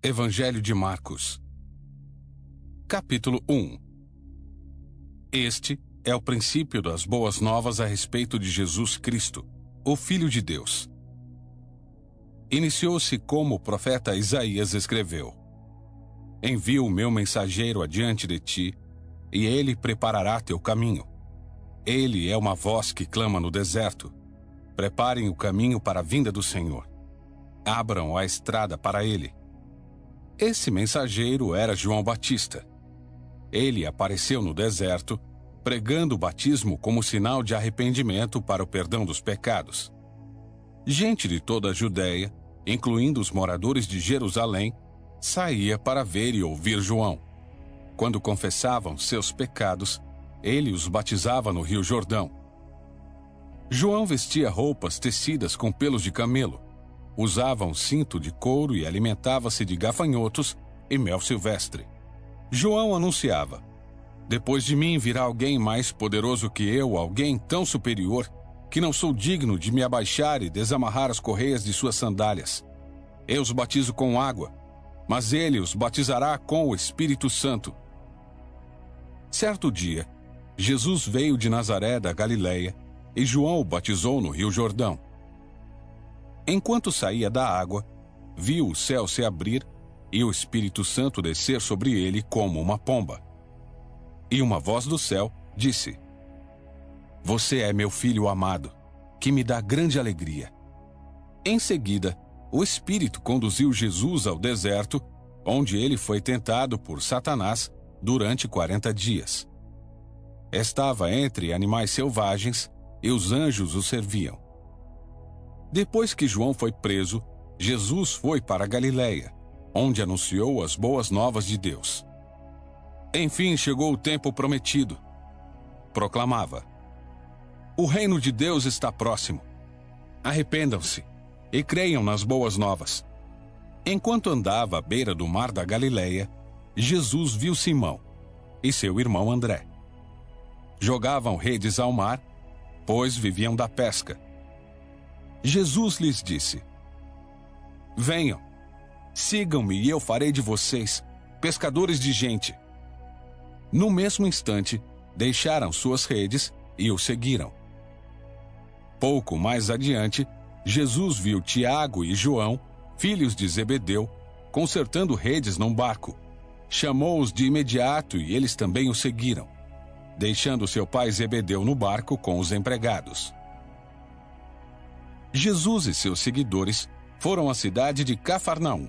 Evangelho de Marcos. Capítulo 1. Este é o princípio das boas novas a respeito de Jesus Cristo, o Filho de Deus. Iniciou-se como o profeta Isaías escreveu: Envio o meu mensageiro adiante de ti, e ele preparará teu caminho. Ele é uma voz que clama no deserto: Preparem o caminho para a vinda do Senhor. Abram a estrada para ele. Esse mensageiro era João Batista. Ele apareceu no deserto, pregando o batismo como sinal de arrependimento para o perdão dos pecados. Gente de toda a Judéia, incluindo os moradores de Jerusalém, saía para ver e ouvir João. Quando confessavam seus pecados, ele os batizava no Rio Jordão. João vestia roupas tecidas com pelos de camelo, usava um cinto de couro e alimentava-se de gafanhotos e mel silvestre. João anunciava: Depois de mim virá alguém mais poderoso que eu, alguém tão superior, que não sou digno de me abaixar e desamarrar as correias de suas sandálias. Eu os batizo com água, mas ele os batizará com o Espírito Santo. Certo dia, Jesus veio de Nazaré da Galileia e João o batizou no Rio Jordão. Enquanto saía da água, viu o céu se abrir e o Espírito Santo descer sobre ele como uma pomba. E uma voz do céu disse: Você é meu filho amado, que me dá grande alegria. Em seguida, o Espírito conduziu Jesus ao deserto, onde ele foi tentado por Satanás durante 40 dias. Estava entre animais selvagens e os anjos o serviam. Depois que João foi preso, Jesus foi para a Galileia, onde anunciou as boas novas de Deus. Enfim chegou o tempo prometido. Proclamava: O reino de Deus está próximo. Arrependam-se e creiam nas boas novas. Enquanto andava à beira do mar da Galileia, Jesus viu Simão e seu irmão André. Jogavam redes ao mar, pois viviam da pesca. Jesus lhes disse: Venham, sigam-me e eu farei de vocês pescadores de gente. No mesmo instante, deixaram suas redes e o seguiram. Pouco mais adiante, Jesus viu Tiago e João, filhos de Zebedeu, consertando redes num barco. Chamou-os de imediato e eles também o seguiram, deixando seu pai Zebedeu no barco com os empregados. Jesus e seus seguidores foram à cidade de Cafarnaum.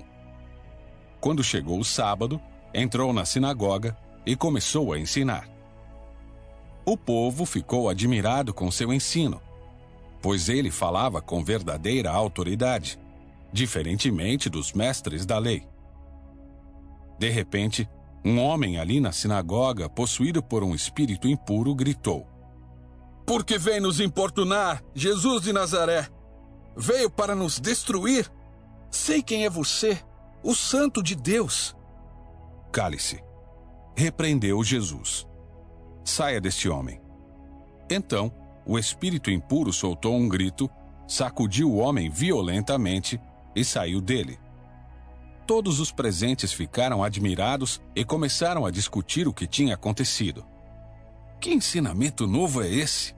Quando chegou o sábado, entrou na sinagoga e começou a ensinar. O povo ficou admirado com seu ensino, pois ele falava com verdadeira autoridade, diferentemente dos mestres da lei. De repente, um homem ali na sinagoga, possuído por um espírito impuro, gritou: Por que vem nos importunar, Jesus de Nazaré? Veio para nos destruir? Sei quem é você, o Santo de Deus. Cale-se, repreendeu Jesus. Saia deste homem. Então, o espírito impuro soltou um grito, sacudiu o homem violentamente e saiu dele. Todos os presentes ficaram admirados e começaram a discutir o que tinha acontecido. Que ensinamento novo é esse?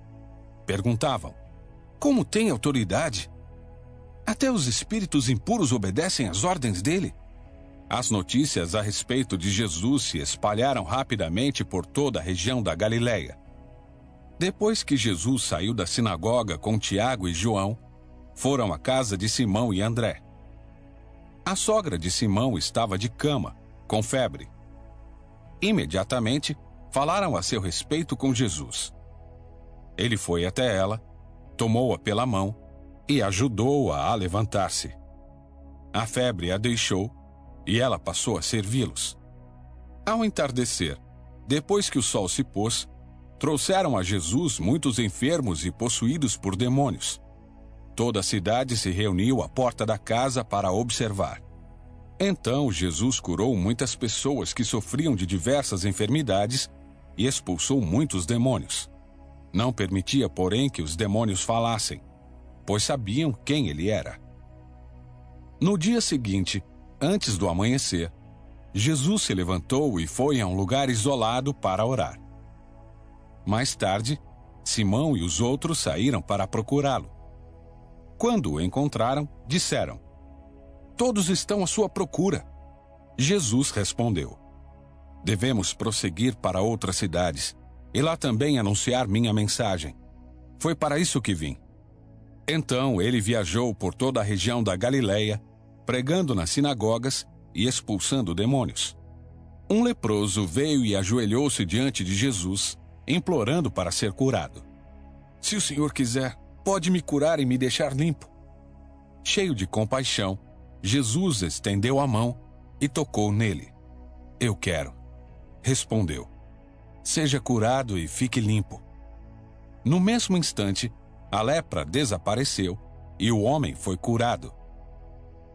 Perguntavam. Como tem autoridade? Até os espíritos impuros obedecem às ordens dele? As notícias a respeito de Jesus se espalharam rapidamente por toda a região da Galileia. Depois que Jesus saiu da sinagoga com Tiago e João, foram à casa de Simão e André. A sogra de Simão estava de cama, com febre. Imediatamente, falaram a seu respeito com Jesus. Ele foi até ela, tomou-a pela mão e ajudou-a a levantar-se. A febre a deixou e ela passou a servi-los. Ao entardecer, depois que o sol se pôs, trouxeram a Jesus muitos enfermos e possuídos por demônios. Toda a cidade se reuniu à porta da casa para observar. Então Jesus curou muitas pessoas que sofriam de diversas enfermidades e expulsou muitos demônios. Não permitia, porém, que os demônios falassem, pois sabiam quem ele era. No dia seguinte, Antes do amanhecer, Jesus se levantou e foi a um lugar isolado para orar. Mais tarde, Simão e os outros saíram para procurá-lo. Quando o encontraram, disseram: "Todos estão à sua procura." Jesus respondeu: "Devemos prosseguir para outras cidades e lá também anunciar minha mensagem. Foi para isso que vim." Então ele viajou por toda a região da Galileia, pregando nas sinagogas e expulsando demônios. Um leproso veio e ajoelhou-se diante de Jesus, implorando para ser curado. "Se o Senhor quiser, pode me curar e me deixar limpo." Cheio de compaixão, Jesus estendeu a mão e tocou nele. "Eu quero", respondeu. "Seja curado e fique limpo." No mesmo instante, a lepra desapareceu e o homem foi curado.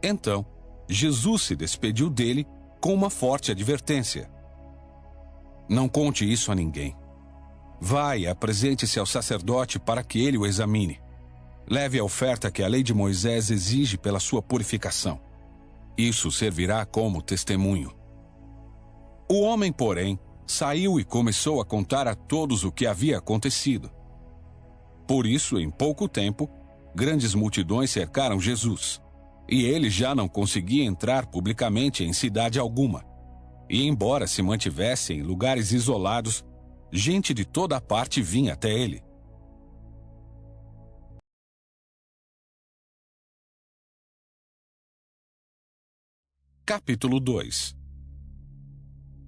Então, Jesus se despediu dele com uma forte advertência: "Não conte isso a ninguém. Vá e apresente-se ao sacerdote para que ele o examine. Leve a oferta que a lei de Moisés exige pela sua purificação. Isso servirá como testemunho." O homem, porém, saiu e começou a contar a todos o que havia acontecido. Por isso, em pouco tempo, grandes multidões cercaram Jesus, e ele já não conseguia entrar publicamente em cidade alguma. E embora se mantivesse em lugares isolados, gente de toda a parte vinha até ele. Capítulo 2.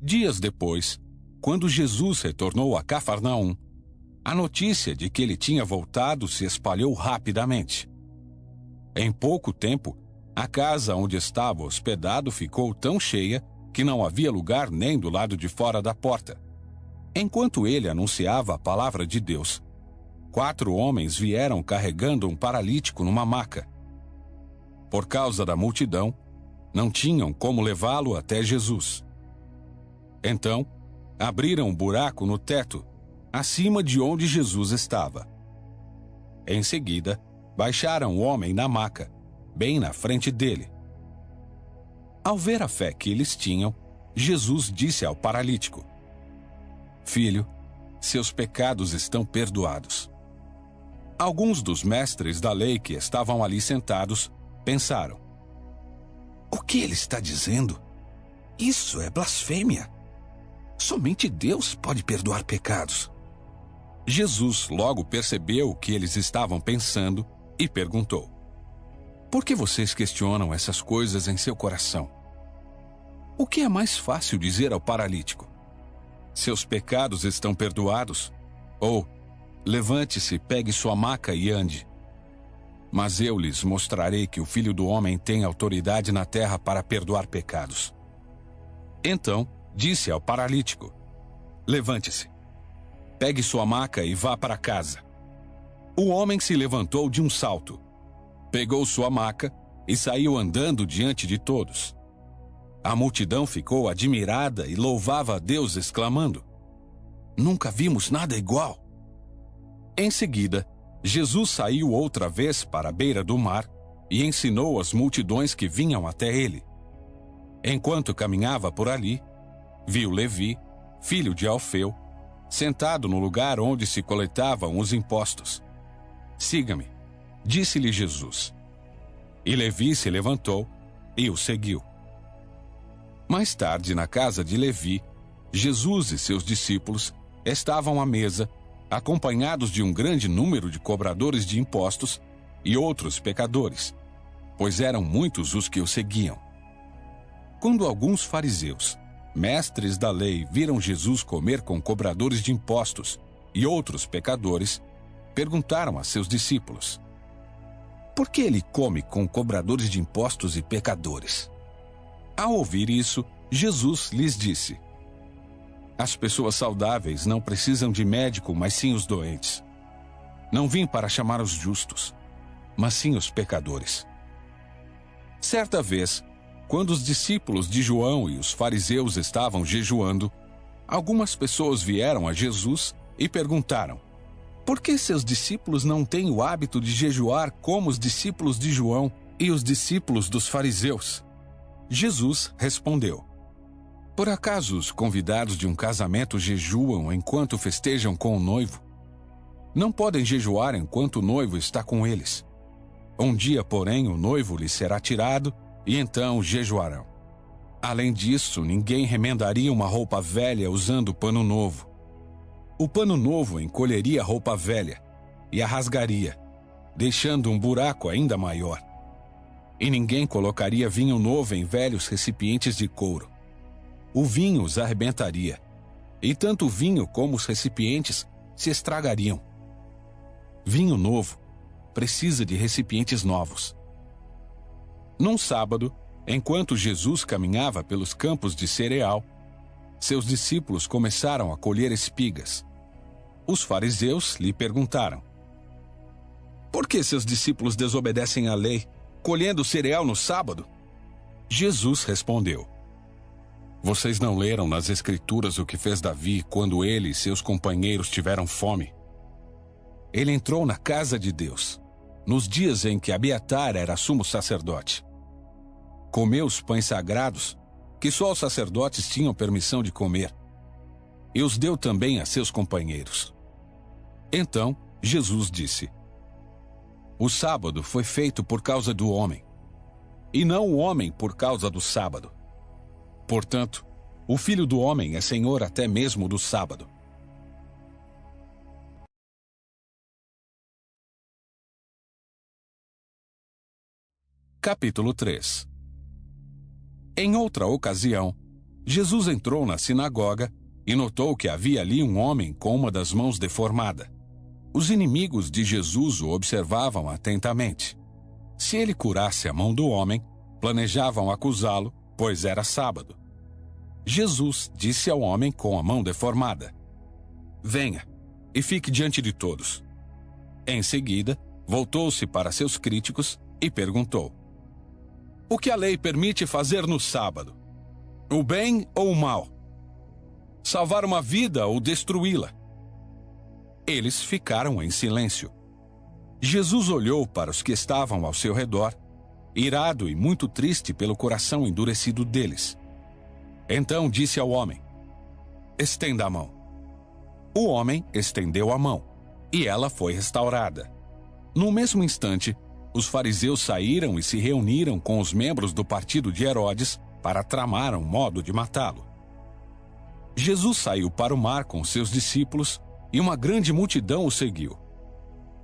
Dias depois, quando Jesus retornou a Cafarnaum, a notícia de que ele tinha voltado se espalhou rapidamente. Em pouco tempo, a casa onde estava hospedado ficou tão cheia que não havia lugar nem do lado de fora da porta. Enquanto ele anunciava a palavra de Deus, 4 homens vieram carregando um paralítico numa maca. Por causa da multidão, não tinham como levá-lo até Jesus. Então, abriram um buraco no teto, acima de onde Jesus estava. Em seguida, baixaram o homem na maca, bem na frente dele. Ao ver a fé que eles tinham, Jesus disse ao paralítico: "Filho, seus pecados estão perdoados." Alguns dos mestres da lei que estavam ali sentados pensaram: "O que ele está dizendo? Isso é blasfêmia. Somente Deus pode perdoar pecados." Jesus logo percebeu o que eles estavam pensando e perguntou: "Por que vocês questionam essas coisas em seu coração? O que é mais fácil dizer ao paralítico? Seus pecados estão perdoados? Ou, levante-se, pegue sua maca e ande? Mas eu lhes mostrarei que o Filho do Homem tem autoridade na terra para perdoar pecados." Então, disse ao paralítico: "Levante-se, pegue sua maca e vá para casa." O homem se levantou de um salto, pegou sua maca e saiu andando diante de todos. A multidão ficou admirada e louvava a Deus, exclamando: "Nunca vimos nada igual." Em seguida, Jesus saiu outra vez para a beira do mar e ensinou as multidões que vinham até ele. Enquanto caminhava por ali, viu Levi, filho de Alfeu, sentado no lugar onde se coletavam os impostos. "Siga-me", disse-lhe Jesus. E Levi se levantou e o seguiu. Mais tarde, na casa de Levi, Jesus e seus discípulos estavam à mesa, acompanhados de um grande número de cobradores de impostos e outros pecadores, pois eram muitos os que o seguiam. Quando alguns fariseus, mestres da lei, viram Jesus comer com cobradores de impostos e outros pecadores, perguntaram a seus discípulos: "Por que ele come com cobradores de impostos e pecadores?" Ao ouvir isso, Jesus lhes disse: "As pessoas saudáveis não precisam de médico, mas sim os doentes. Não vim para chamar os justos, mas sim os pecadores." Certa vez, quando os discípulos de João e os fariseus estavam jejuando, algumas pessoas vieram a Jesus e perguntaram: "Por que seus discípulos não têm o hábito de jejuar como os discípulos de João e os discípulos dos fariseus?" Jesus respondeu: Por acaso os convidados de um casamento jejuam enquanto festejam com o noivo? Não podem jejuar enquanto o noivo está com eles. Um dia, porém, o noivo lhes será tirado, e então jejuarão. Além disso, ninguém remendaria uma roupa velha usando pano novo. O pano novo encolheria a roupa velha e a rasgaria, deixando um buraco ainda maior. E ninguém colocaria vinho novo em velhos recipientes de couro. O vinho os arrebentaria, e tanto o vinho como os recipientes se estragariam. Vinho novo precisa de recipientes novos. Num sábado, enquanto Jesus caminhava pelos campos de cereal, seus discípulos começaram a colher espigas. Os fariseus lhe perguntaram: Por que seus discípulos desobedecem à lei, colhendo cereal no sábado? Jesus respondeu: Vocês não leram nas Escrituras o que fez Davi quando ele e seus companheiros tiveram fome? Ele entrou na casa de Deus, nos dias em que Abiatar era sumo sacerdote. Comeu os pães sagrados, que só os sacerdotes tinham permissão de comer, e os deu também a seus companheiros. Então, Jesus disse: O sábado foi feito por causa do homem, e não o homem por causa do sábado. Portanto, o Filho do Homem é Senhor até mesmo do sábado. Capítulo 3. Em outra ocasião, Jesus entrou na sinagoga e notou que havia ali um homem com uma das mãos deformada. Os inimigos de Jesus o observavam atentamente. Se ele curasse a mão do homem, planejavam acusá-lo, pois era sábado. Jesus disse ao homem com a mão deformada: Venha e fique diante de todos. Em seguida, voltou-se para seus críticos e perguntou: O que a lei permite fazer no sábado? O bem ou o mal? Salvar uma vida ou destruí-la? Eles ficaram em silêncio. Jesus olhou para os que estavam ao seu redor, irado e muito triste pelo coração endurecido deles. Então disse ao homem: Estenda a mão. O homem estendeu a mão, e ela foi restaurada. No mesmo instante, os fariseus saíram e se reuniram com os membros do partido de Herodes para tramar um modo de matá-lo. Jesus saiu para o mar com seus discípulos e uma grande multidão o seguiu.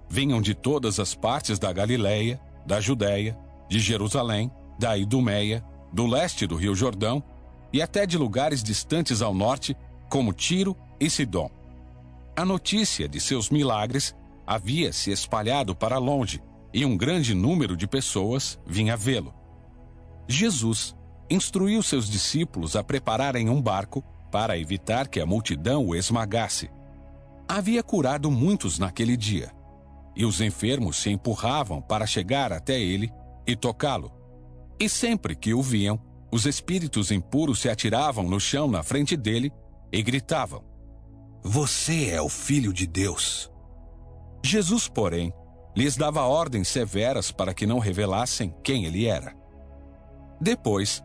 Vinham de todas as partes da Galileia, da Judéia, de Jerusalém, da Idumeia, do leste do Rio Jordão e até de lugares distantes ao norte, como Tiro e Sidom. A notícia de seus milagres havia se espalhado para longe e um grande número de pessoas vinha vê-lo. Jesus instruiu seus discípulos a prepararem um barco para evitar que a multidão o esmagasse. Havia curado muitos naquele dia, e os enfermos se empurravam para chegar até ele e tocá-lo. E sempre que o viam, os espíritos impuros se atiravam no chão na frente dele e gritavam: Você é o Filho de Deus. Jesus, porém, lhes dava ordens severas para que não revelassem quem ele era. Depois,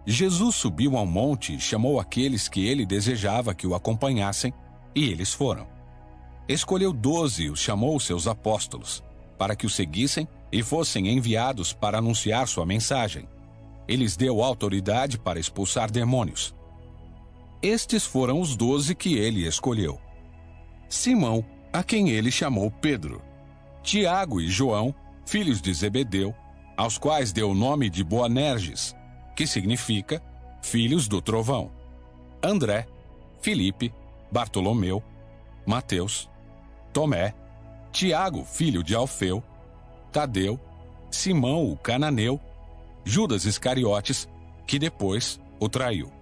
Jesus subiu ao monte e chamou aqueles que ele desejava que o acompanhassem, e eles foram. Escolheu 12 e os chamou seus apóstolos, para que o seguissem e fossem enviados para anunciar sua mensagem. Ele lhes deu autoridade para expulsar demônios. Estes foram os 12 que ele escolheu: Simão, a quem ele chamou Pedro; Tiago e João, filhos de Zebedeu, aos quais deu o nome de Boanerges, que significa filhos do trovão; André, Filipe, Bartolomeu, Mateus, Tomé, Tiago, filho de Alfeu, Tadeu, Simão o cananeu, Judas Iscariotes, que depois o traiu.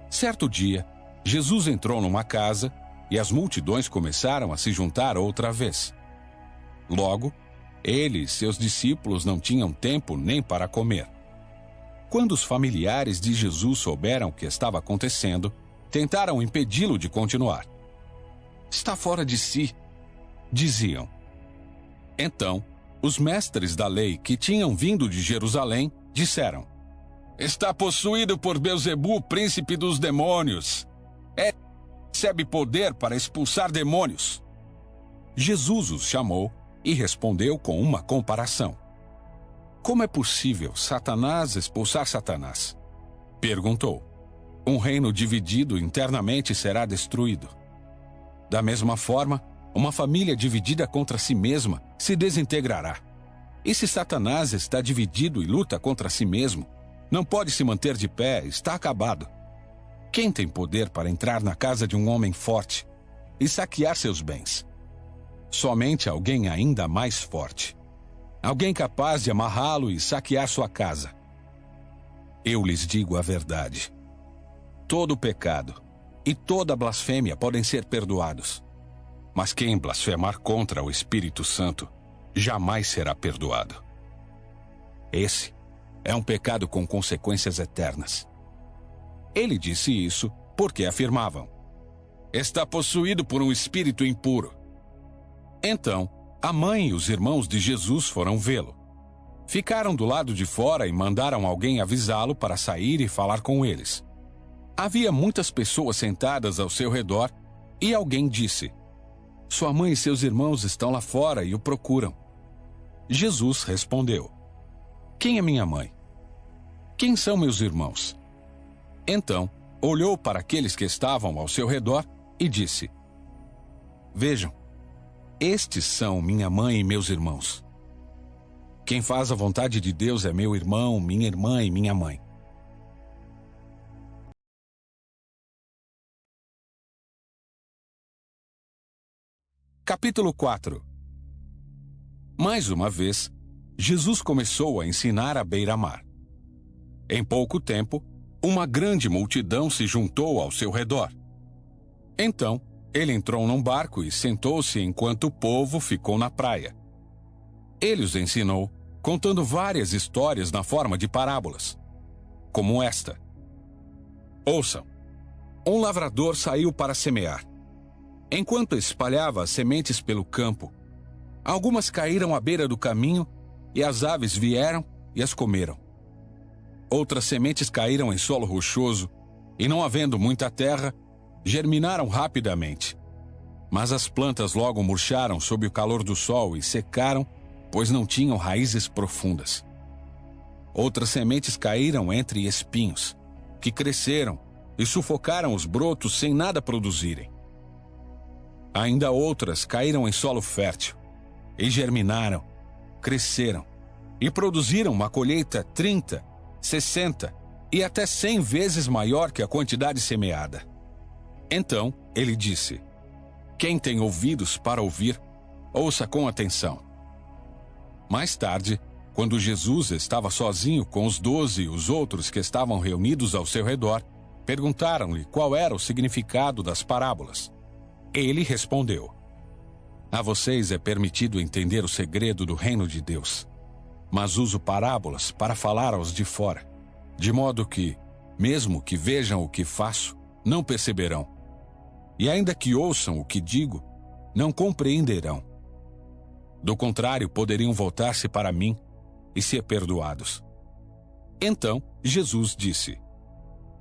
Certo dia, Jesus entrou numa casa e as multidões começaram a se juntar outra vez. Logo, ele e seus discípulos não tinham tempo nem para comer. Quando os familiares de Jesus souberam o que estava acontecendo, tentaram impedi-lo de continuar. Está fora de si, diziam. Então, os mestres da lei que tinham vindo de Jerusalém disseram: Está possuído por Beelzebu, príncipe dos demônios. Recebe poder para expulsar demônios. Jesus os chamou e respondeu com uma comparação. Como é possível Satanás expulsar Satanás? Perguntou. Um reino dividido internamente será destruído. Da mesma forma, uma família dividida contra si mesma se desintegrará. E se Satanás está dividido e luta contra si mesmo, não pode se manter de pé, está acabado. Quem tem poder para entrar na casa de um homem forte e saquear seus bens? Somente alguém ainda mais forte. Alguém capaz de amarrá-lo e saquear sua casa. Eu lhes digo a verdade. Todo pecado e toda blasfêmia podem ser perdoados. Mas quem blasfemar contra o Espírito Santo jamais será perdoado. Esse é um pecado com consequências eternas. Ele disse isso porque afirmavam: está possuído por um espírito impuro. Então, a mãe e os irmãos de Jesus foram vê-lo. Ficaram do lado de fora e mandaram alguém avisá-lo para sair e falar com eles. Havia muitas pessoas sentadas ao seu redor e alguém disse: sua mãe e seus irmãos estão lá fora e o procuram. Jesus respondeu: quem é minha mãe? Quem são meus irmãos? Então, olhou para aqueles que estavam ao seu redor e disse: vejam, estes são minha mãe e meus irmãos. Quem faz a vontade de Deus é meu irmão, minha irmã e minha mãe. Capítulo 4. Mais uma vez, Jesus começou a ensinar à beira-mar. Em pouco tempo, uma grande multidão se juntou ao seu redor. Então, ele entrou num barco e sentou-se enquanto o povo ficou na praia. Ele os ensinou, contando várias histórias na forma de parábolas, como esta. Ouçam. Um lavrador saiu para semear. Enquanto espalhava as sementes pelo campo, algumas caíram à beira do caminho e as aves vieram e as comeram. Outras sementes caíram em solo rochoso e, não havendo muita terra, germinaram rapidamente. Mas as plantas logo murcharam sob o calor do sol e secaram, pois não tinham raízes profundas. Outras sementes caíram entre espinhos, que cresceram e sufocaram os brotos sem nada produzirem. Ainda outras caíram em solo fértil e germinaram, cresceram e produziram uma colheita 30, 60 e até 100 vezes maior que a quantidade semeada. Então, ele disse: quem tem ouvidos para ouvir, ouça com atenção. Mais tarde, quando Jesus estava sozinho com os 12 e os outros que estavam reunidos ao seu redor, perguntaram-lhe qual era o significado das parábolas. Ele respondeu: a vocês é permitido entender o segredo do reino de Deus, mas uso parábolas para falar aos de fora, de modo que, mesmo que vejam o que faço, não perceberão. E ainda que ouçam o que digo, não compreenderão. Do contrário, poderiam voltar-se para mim e ser perdoados. Então, Jesus disse: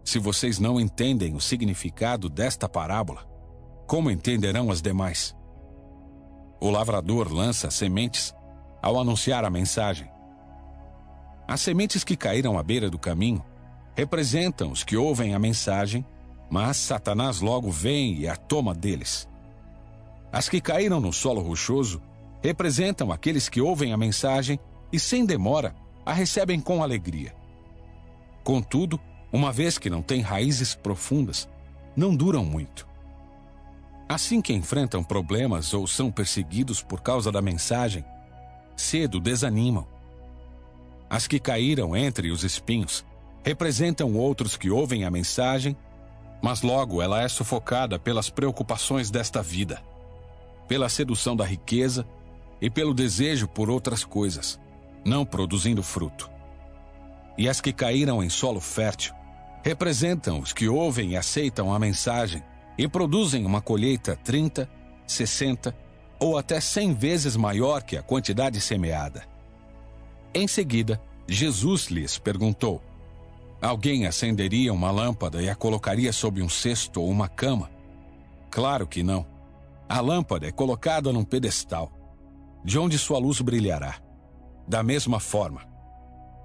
se vocês não entendem o significado desta parábola, como entenderão as demais? O lavrador lança sementes ao anunciar a mensagem. As sementes que caíram à beira do caminho representam os que ouvem a mensagem, mas Satanás logo vem e a toma deles. As que caíram no solo rochoso representam aqueles que ouvem a mensagem e, sem demora, a recebem com alegria. Contudo, uma vez que não têm raízes profundas, não duram muito. Assim que enfrentam problemas ou são perseguidos por causa da mensagem, cedo desanimam. As que caíram entre os espinhos representam outros que ouvem a mensagem, mas logo ela é sufocada pelas preocupações desta vida, pela sedução da riqueza e pelo desejo por outras coisas, não produzindo fruto. E as que caíram em solo fértil representam os que ouvem e aceitam a mensagem e produzem uma colheita 30, 60 ou até 100 vezes maior que a quantidade semeada. Em seguida, Jesus lhes perguntou: Alguém acenderia uma lâmpada e a colocaria sob um cesto ou uma cama? Claro que não. A lâmpada é colocada num pedestal, de onde sua luz brilhará. Da mesma forma,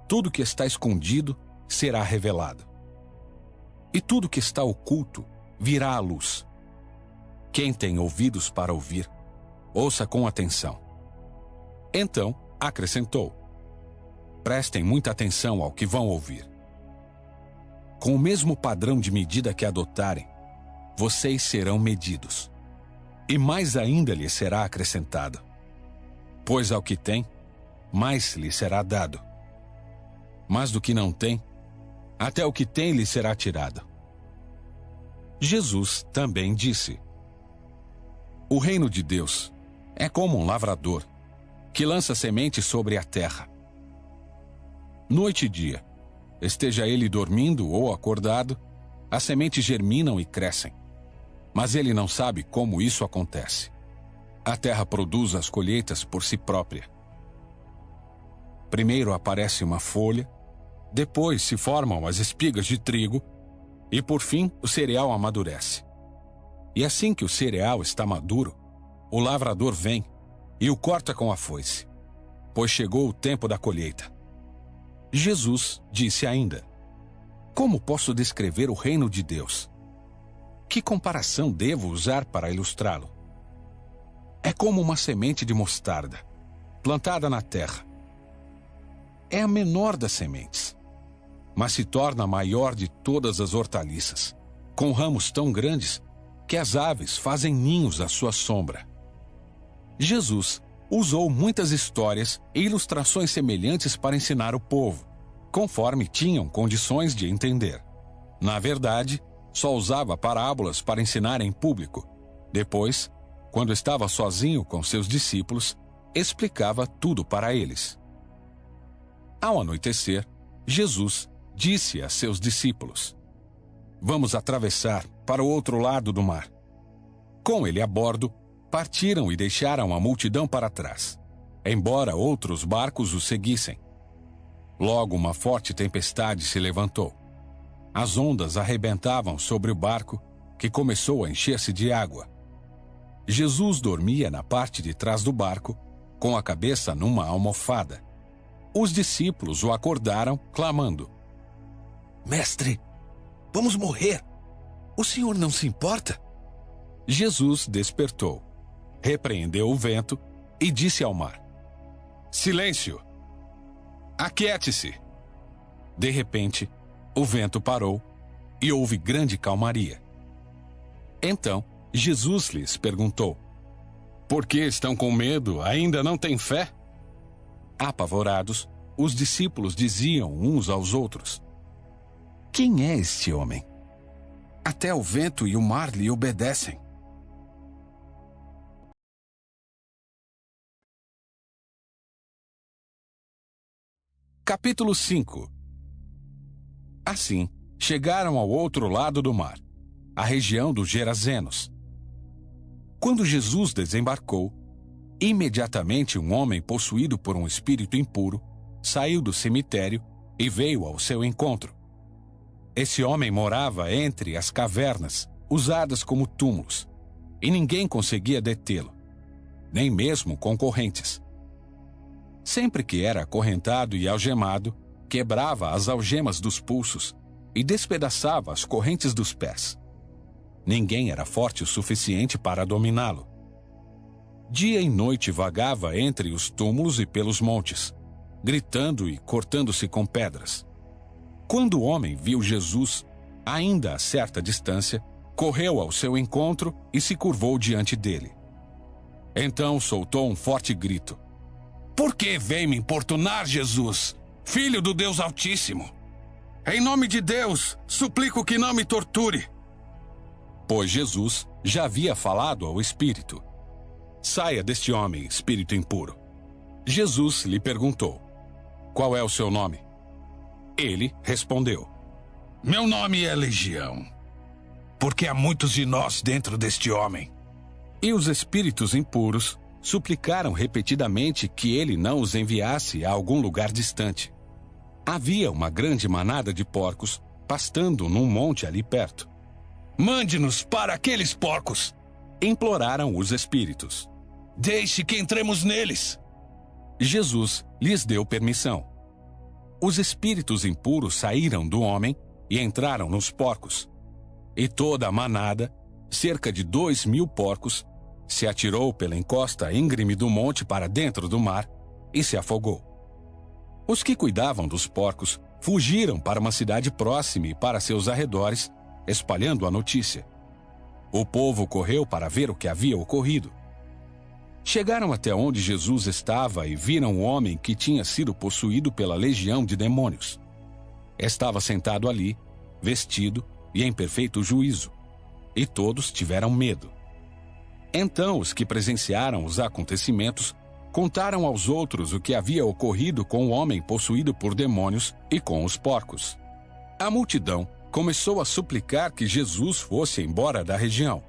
tudo que está escondido será revelado. E tudo que está oculto virá à luz. Quem tem ouvidos para ouvir, ouça com atenção. Então, acrescentou: prestem muita atenção ao que vão ouvir. Com o mesmo padrão de medida que adotarem, vocês serão medidos. E mais ainda lhes será acrescentado. Pois ao que tem, mais lhe será dado. Mas do que não tem, até o que tem lhe será tirado. Jesus também disse: o reino de Deus é como um lavrador que lança semente sobre a terra. Noite e dia, esteja ele dormindo ou acordado, as sementes germinam e crescem. Mas ele não sabe como isso acontece. A terra produz as colheitas por si própria. Primeiro aparece uma folha, depois se formam as espigas de trigo e, por fim, o cereal amadurece. E assim que o cereal está maduro, o lavrador vem e o corta com a foice, pois chegou o tempo da colheita. Jesus disse ainda: como posso descrever o reino de Deus? Que comparação devo usar para ilustrá-lo? É como uma semente de mostarda, plantada na terra. É a menor das sementes, mas se torna a maior de todas as hortaliças, com ramos tão grandes que as aves fazem ninhos à sua sombra. Jesus usou muitas histórias e ilustrações semelhantes para ensinar o povo, conforme tinham condições de entender. Na verdade, só usava parábolas para ensinar em público. Depois, quando estava sozinho com seus discípulos, explicava tudo para eles. Ao anoitecer, Jesus disse a seus discípulos: vamos atravessar para o outro lado do mar. Com ele a bordo, partiram e deixaram a multidão para trás, embora outros barcos os seguissem. Logo uma forte tempestade se levantou. As ondas arrebentavam sobre o barco, que começou a encher-se de água. Jesus dormia na parte de trás do barco, com a cabeça numa almofada. Os discípulos o acordaram, clamando: mestre, vamos morrer! O senhor não se importa? Jesus despertou, repreendeu o vento e disse ao mar: silêncio! Aquiete-se! De repente, o vento parou e houve grande calmaria. Então, Jesus lhes perguntou: por que estão com medo? Ainda não têm fé? Apavorados, os discípulos diziam uns aos outros: quem é este homem? Até o vento e o mar lhe obedecem. Capítulo 5. Assim, chegaram ao outro lado do mar, a região dos Gerazenos. Quando Jesus desembarcou, imediatamente um homem possuído por um espírito impuro saiu do cemitério e veio ao seu encontro. Esse homem morava entre as cavernas, usadas como túmulos, e ninguém conseguia detê-lo, nem mesmo concorrentes. Sempre que era acorrentado e algemado, quebrava as algemas dos pulsos e despedaçava as correntes dos pés. Ninguém era forte o suficiente para dominá-lo. Dia e noite vagava entre os túmulos e pelos montes, gritando e cortando-se com pedras. Quando o homem viu Jesus, ainda a certa distância, correu ao seu encontro e se curvou diante dele. Então soltou um forte grito: por que vem me importunar, Jesus, Filho do Deus Altíssimo? Em nome de Deus, suplico que não me torture. Pois Jesus já havia falado ao espírito: saia deste homem, espírito impuro. Jesus lhe perguntou: qual é o seu nome? Ele respondeu: meu nome é Legião, porque há muitos de nós dentro deste homem. E os espíritos impuros suplicaram repetidamente que ele não os enviasse a algum lugar distante. Havia uma grande manada de porcos pastando num monte ali perto. "Mande-nos para aqueles porcos!" imploraram os espíritos. "Deixe que entremos neles!" Jesus lhes deu permissão. Os espíritos impuros saíram do homem e entraram nos porcos. E toda a manada, cerca de 2.000 porcos, se atirou pela encosta íngreme do monte para dentro do mar e se afogou. Os que cuidavam dos porcos fugiram para uma cidade próxima e para seus arredores, espalhando a notícia. O povo correu para ver o que havia ocorrido. Chegaram até onde Jesus estava e viram o homem que tinha sido possuído pela legião de demônios. Estava sentado ali, vestido e em perfeito juízo, e todos tiveram medo. Então os que presenciaram os acontecimentos contaram aos outros o que havia ocorrido com o homem possuído por demônios e com os porcos. A multidão começou a suplicar que Jesus fosse embora da região.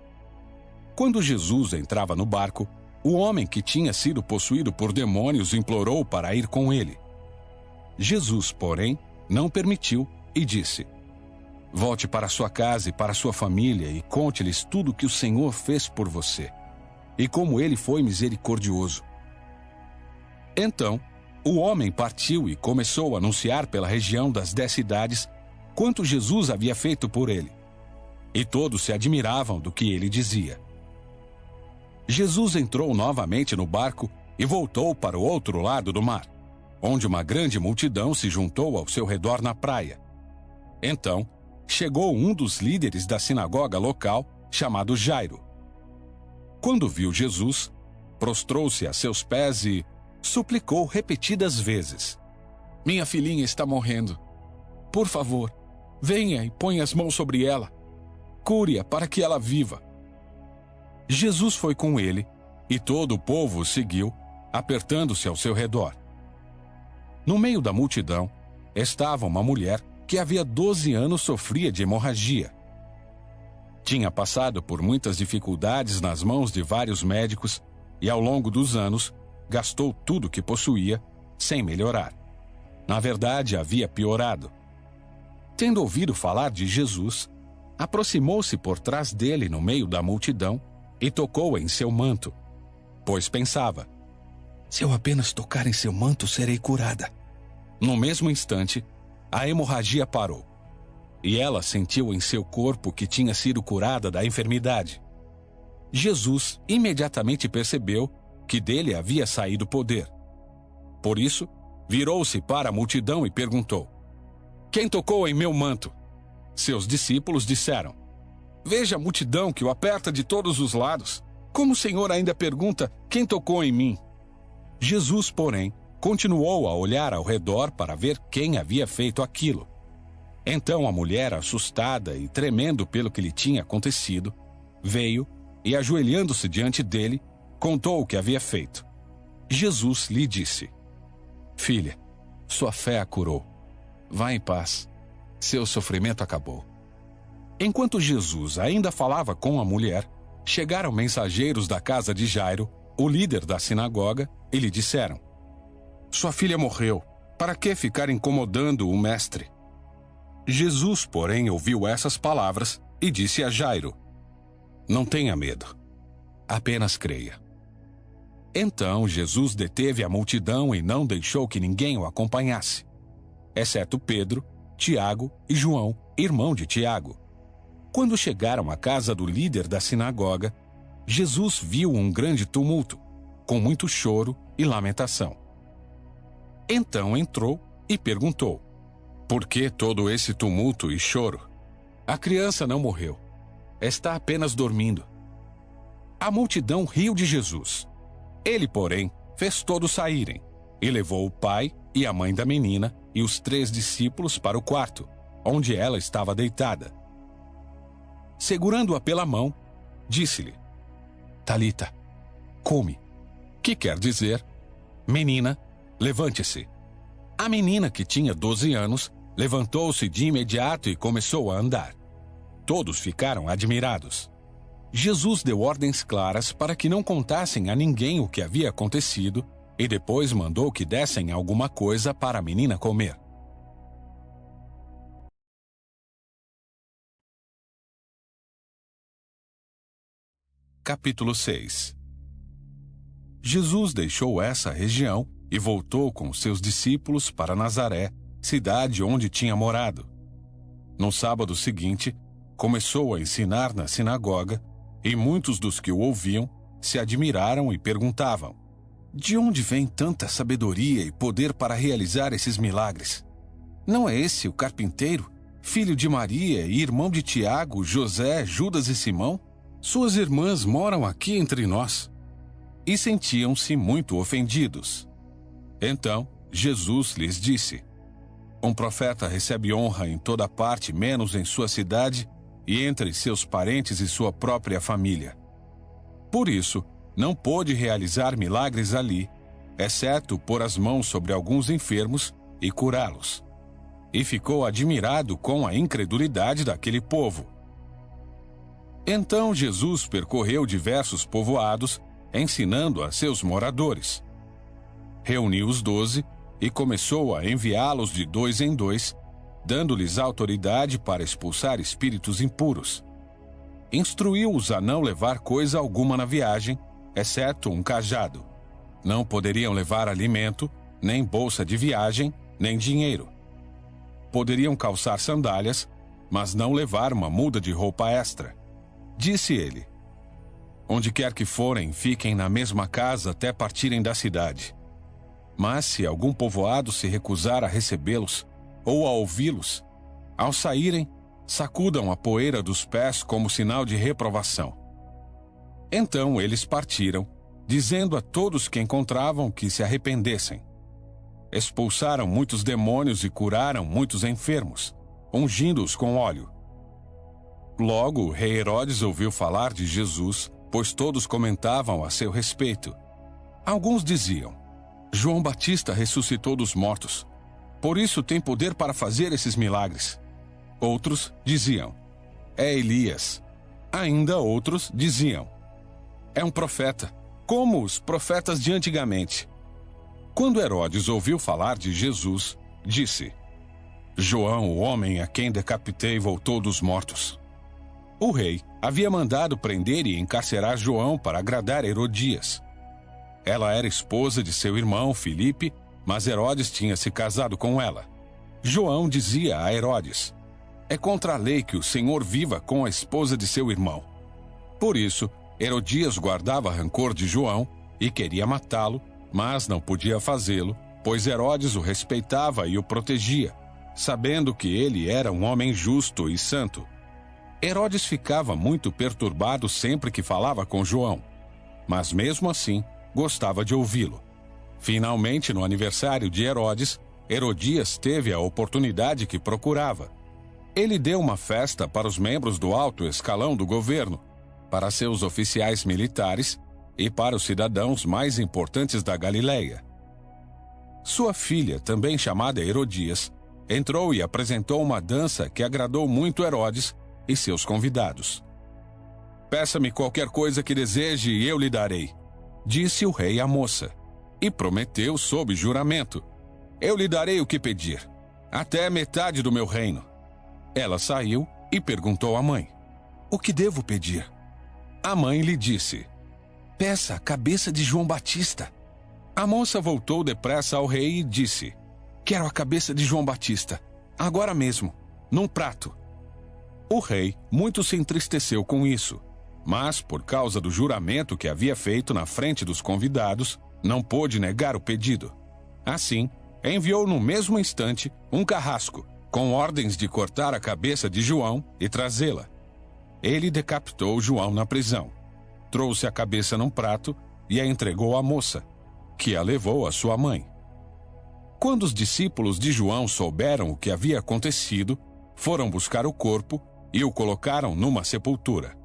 Quando Jesus entrava no barco, o homem que tinha sido possuído por demônios implorou para ir com ele. Jesus, porém, não permitiu e disse: "Volte para sua casa e para sua família e conte-lhes tudo o que o Senhor fez por você, e como ele foi misericordioso." Então, o homem partiu e começou a anunciar pela região das 10 cidades quanto Jesus havia feito por ele. E todos se admiravam do que ele dizia. Jesus entrou novamente no barco e voltou para o outro lado do mar, onde uma grande multidão se juntou ao seu redor na praia. Então, chegou um dos líderes da sinagoga local, chamado Jairo. Quando viu Jesus, prostrou-se a seus pés e suplicou repetidas vezes: "Minha filhinha está morrendo. Por favor, venha e ponha as mãos sobre ela. Cure-a para que ela viva." Jesus foi com ele, e todo o povo o seguiu, apertando-se ao seu redor. No meio da multidão, estava uma mulher que havia 12 anos sofria de hemorragia. Tinha passado por muitas dificuldades nas mãos de vários médicos e, ao longo dos anos, gastou tudo o que possuía, sem melhorar. Na verdade, havia piorado. Tendo ouvido falar de Jesus, aproximou-se por trás dele no meio da multidão e tocou em seu manto, pois pensava: "Se eu apenas tocar em seu manto, serei curada." No mesmo instante, a hemorragia parou, e ela sentiu em seu corpo que tinha sido curada da enfermidade. Jesus imediatamente percebeu que dele havia saído poder. Por isso, virou-se para a multidão e perguntou: "Quem tocou em meu manto?" Seus discípulos disseram: "Veja a multidão que o aperta de todos os lados. Como o Senhor ainda pergunta: quem tocou em mim?" Jesus, porém, continuou a olhar ao redor para ver quem havia feito aquilo. Então a mulher, assustada e tremendo pelo que lhe tinha acontecido, veio e, ajoelhando-se diante dele, contou o que havia feito. Jesus lhe disse: "Filha, sua fé a curou. Vá em paz. Seu sofrimento acabou." Enquanto Jesus ainda falava com a mulher, chegaram mensageiros da casa de Jairo, o líder da sinagoga, e lhe disseram: "Sua filha morreu. Para que ficar incomodando o mestre?" Jesus, porém, ouviu essas palavras e disse a Jairo: "Não tenha medo. Apenas creia." Então Jesus deteve a multidão e não deixou que ninguém o acompanhasse, exceto Pedro, Tiago e João, irmão de Tiago. Quando chegaram à casa do líder da sinagoga, Jesus viu um grande tumulto, com muito choro e lamentação. Então entrou e perguntou: "Por que todo esse tumulto e choro? A criança não morreu. Está apenas dormindo." A multidão riu de Jesus. Ele, porém, fez todos saírem e levou o pai e a mãe da menina e os 3 discípulos para o quarto, onde ela estava deitada. Segurando-a pela mão, disse-lhe: "Talita, cumi", que quer dizer: "Menina, levante-se." A menina, que tinha 12 anos, levantou-se de imediato e começou a andar. Todos ficaram admirados. Jesus deu ordens claras para que não contassem a ninguém o que havia acontecido e depois mandou que dessem alguma coisa para a menina comer. capítulo 6. Jesus deixou essa região e voltou com seus discípulos para Nazaré, cidade onde tinha morado. No sábado seguinte, começou a ensinar na sinagoga, e muitos dos que o ouviam se admiraram e perguntavam: de onde vem tanta sabedoria e poder para realizar esses milagres? Não é esse o carpinteiro, filho de Maria e irmão de Tiago, José, Judas e Simão? Suas irmãs moram aqui entre nós. E sentiam-se muito ofendidos. Então, Jesus lhes disse: um profeta recebe honra em toda parte, menos em sua cidade e entre seus parentes e sua própria família. Por isso, não pôde realizar milagres ali, exceto pôr as mãos sobre alguns enfermos e curá-los. E ficou admirado com a incredulidade daquele povo. Então Jesus percorreu diversos povoados, ensinando a seus moradores. Reuniu os 12 e começou a enviá-los de 2 em 2, dando-lhes autoridade para expulsar espíritos impuros. Instruiu-os a não levar coisa alguma na viagem, exceto um cajado. Não poderiam levar alimento, nem bolsa de viagem, nem dinheiro. Poderiam calçar sandálias, mas não levar uma muda de roupa extra. Disse ele: onde quer que forem, fiquem na mesma casa até partirem da cidade. Mas se algum povoado se recusar a recebê-los ou a ouvi-los, ao saírem, sacudam a poeira dos pés como sinal de reprovação. Então eles partiram, dizendo a todos que encontravam que se arrependessem. Expulsaram muitos demônios e curaram muitos enfermos, ungindo-os com óleo. Logo o rei Herodes ouviu falar de Jesus, pois todos comentavam a seu respeito. Alguns diziam: João Batista ressuscitou dos mortos, por isso tem poder para fazer esses milagres. Outros diziam: é Elias. Ainda outros diziam: é um profeta, como os profetas de antigamente. Quando Herodes ouviu falar de Jesus, disse: João, o homem a quem decapitei, voltou dos mortos. O rei havia mandado prender e encarcerar João para agradar Herodias. Ela era esposa de seu irmão Filipe, mas Herodes tinha se casado com ela. João dizia a Herodes: é contra a lei que o Senhor viva com a esposa de seu irmão. Por isso, Herodias guardava rancor de João e queria matá-lo, mas não podia fazê-lo, pois Herodes o respeitava e o protegia, sabendo que ele era um homem justo e santo. Herodes ficava muito perturbado sempre que falava com João, mas mesmo assim gostava de ouvi-lo. Finalmente, no aniversário de Herodes, Herodias teve a oportunidade que procurava. Ele deu uma festa para os membros do alto escalão do governo, para seus oficiais militares e para os cidadãos mais importantes da Galileia. Sua filha, também chamada Herodias, entrou e apresentou uma dança que agradou muito Herodes e seus convidados. Peça-me qualquer coisa que deseje e eu lhe darei, disse o rei à moça, e prometeu sob juramento: eu lhe darei o que pedir, até metade do meu reino. Ela saiu e perguntou à mãe: o que devo pedir? A mãe lhe disse: peça a cabeça de João Batista. A moça voltou depressa ao rei e disse: quero a cabeça de João Batista, agora mesmo, num prato. O rei muito se entristeceu com isso, mas por causa do juramento que havia feito na frente dos convidados, não pôde negar o pedido. Assim, enviou no mesmo instante um carrasco, com ordens de cortar a cabeça de João e trazê-la. Ele decapitou João na prisão, trouxe a cabeça num prato e a entregou à moça, que a levou à sua mãe. Quando os discípulos de João souberam o que havia acontecido, foram buscar o corpo e o colocaram numa sepultura.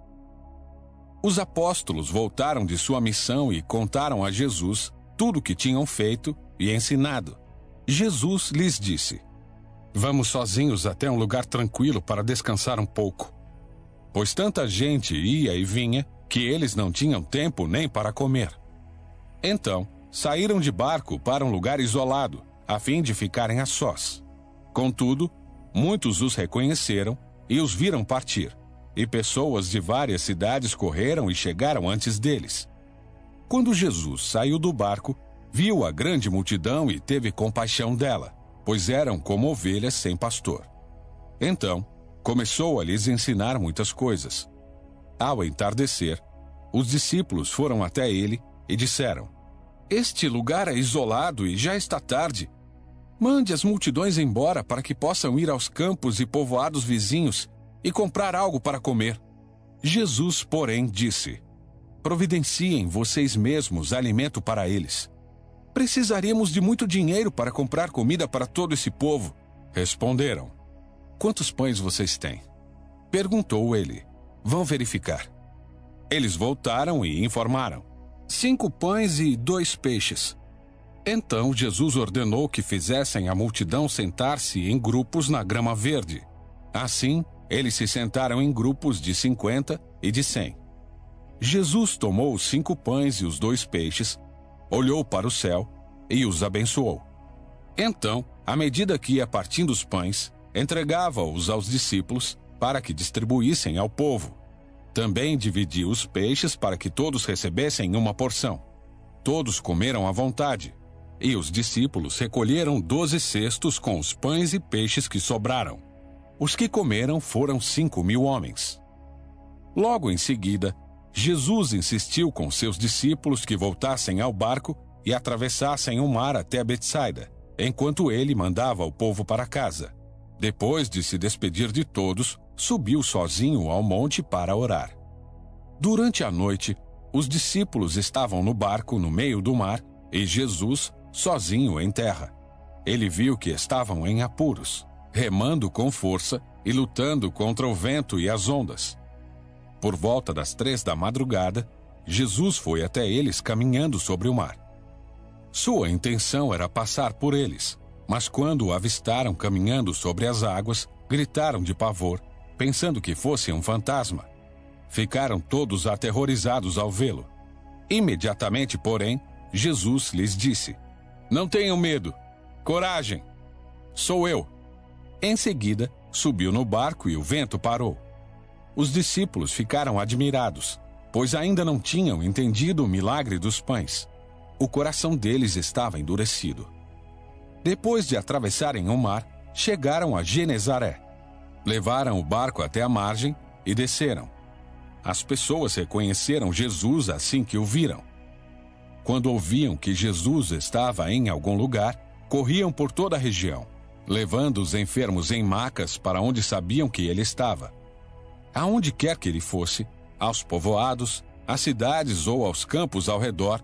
Os apóstolos voltaram de sua missão e contaram a Jesus tudo o que tinham feito e ensinado. Jesus lhes disse: vamos sozinhos até um lugar tranquilo para descansar um pouco. Pois tanta gente ia e vinha que eles não tinham tempo nem para comer. Então, saíram de barco para um lugar isolado, a fim de ficarem a sós. Contudo, muitos os reconheceram e os viram partir. e pessoas de várias cidades correram e chegaram antes deles. Quando Jesus saiu do barco, viu a grande multidão e teve compaixão dela, pois eram como ovelhas sem pastor. Então, começou a lhes ensinar muitas coisas. Ao entardecer, os discípulos foram até ele e disseram: "Este lugar é isolado e já está tarde. Mande as multidões embora para que possam ir aos campos e povoados vizinhos e comprar algo para comer." Jesus, porém, disse: "Providenciem vocês mesmos alimento para eles." "Precisaríamos de muito dinheiro para comprar comida para todo esse povo." Responderam. "Quantos pães vocês têm?" Perguntou ele. "Vão verificar." Eles voltaram e informaram: 5 pães e 2 peixes. Então Jesus ordenou que fizessem a multidão sentar-se em grupos na grama verde. Assim, eles se sentaram em grupos de 50 e de 100. Jesus tomou os 5 pães e os 2 peixes, olhou para o céu e os abençoou. Então, à medida que ia partindo os pães, entregava-os aos discípulos para que distribuíssem ao povo. Também dividia os peixes para que todos recebessem uma porção. Todos comeram à vontade, e os discípulos recolheram 12 cestos com os pães e peixes que sobraram. Os que comeram foram 5.000 homens. Logo em seguida, Jesus insistiu com seus discípulos que voltassem ao barco e atravessassem o mar até Betsaida, enquanto ele mandava o povo para casa. Depois de se despedir de todos, subiu sozinho ao monte para orar. Durante a noite, os discípulos estavam no barco no meio do mar e Jesus sozinho em terra. Ele viu que estavam em apuros, remando com força e lutando contra o vento e as ondas. Por volta das 3 da madrugada, Jesus foi até eles caminhando sobre o mar. Sua intenção era passar por eles, mas quando o avistaram caminhando sobre as águas, gritaram de pavor, pensando que fosse um fantasma. Ficaram todos aterrorizados ao vê-lo. Imediatamente, porém, Jesus lhes disse: "Não tenham medo. Coragem. Sou eu." Em seguida, subiu no barco e o vento parou. Os discípulos ficaram admirados, pois ainda não tinham entendido o milagre dos pães. O coração deles estava endurecido. Depois de atravessarem o mar, chegaram a Genezaré. Levaram o barco até a margem e desceram. As pessoas reconheceram Jesus assim que o viram. Quando ouviam que Jesus estava em algum lugar, corriam por toda a região, levando os enfermos em macas para onde sabiam que ele estava. Aonde quer que ele fosse, aos povoados, às cidades ou aos campos ao redor,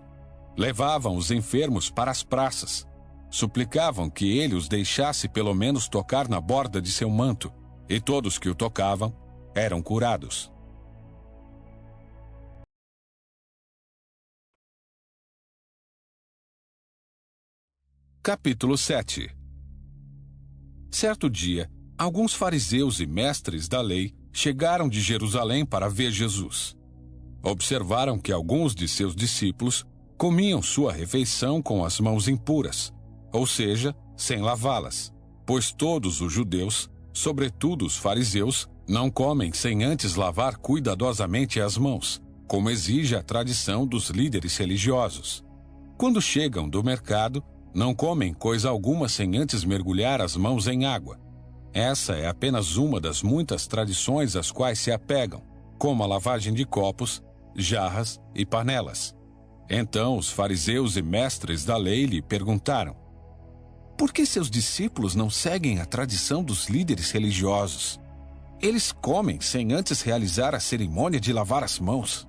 levavam os enfermos para as praças. Suplicavam que ele os deixasse pelo menos tocar na borda de seu manto, e todos que o tocavam eram curados. Capítulo 7. Certo dia, alguns fariseus e mestres da lei chegaram de Jerusalém para ver Jesus. Observaram que alguns de seus discípulos comiam sua refeição com as mãos impuras, ou seja, sem lavá-las, pois todos os judeus, sobretudo os fariseus, não comem sem antes lavar cuidadosamente as mãos, como exige a tradição dos líderes religiosos. Quando chegam do mercado, não comem coisa alguma sem antes mergulhar as mãos em água. Essa é apenas uma das muitas tradições às quais se apegam, como a lavagem de copos, jarras e panelas. Então os fariseus e mestres da lei lhe perguntaram: "Por que seus discípulos não seguem a tradição dos líderes religiosos? Eles comem sem antes realizar a cerimônia de lavar as mãos."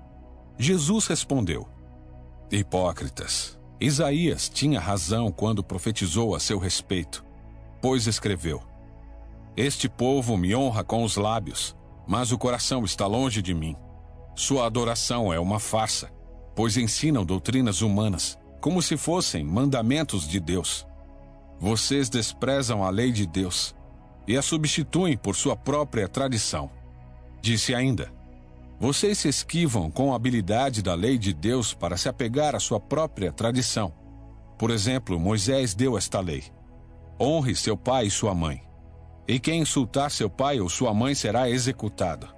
Jesus respondeu: "Hipócritas, Isaías tinha razão quando profetizou a seu respeito, pois escreveu: Este povo me honra com os lábios, mas o coração está longe de mim. Sua adoração é uma farsa, pois ensinam doutrinas humanas, como se fossem mandamentos de Deus. Vocês desprezam a lei de Deus e a substituem por sua própria tradição." Disse ainda: "Vocês se esquivam com a habilidade da lei de Deus para se apegar à sua própria tradição. Por exemplo, Moisés deu esta lei: honre seu pai e sua mãe, e quem insultar seu pai ou sua mãe será executado."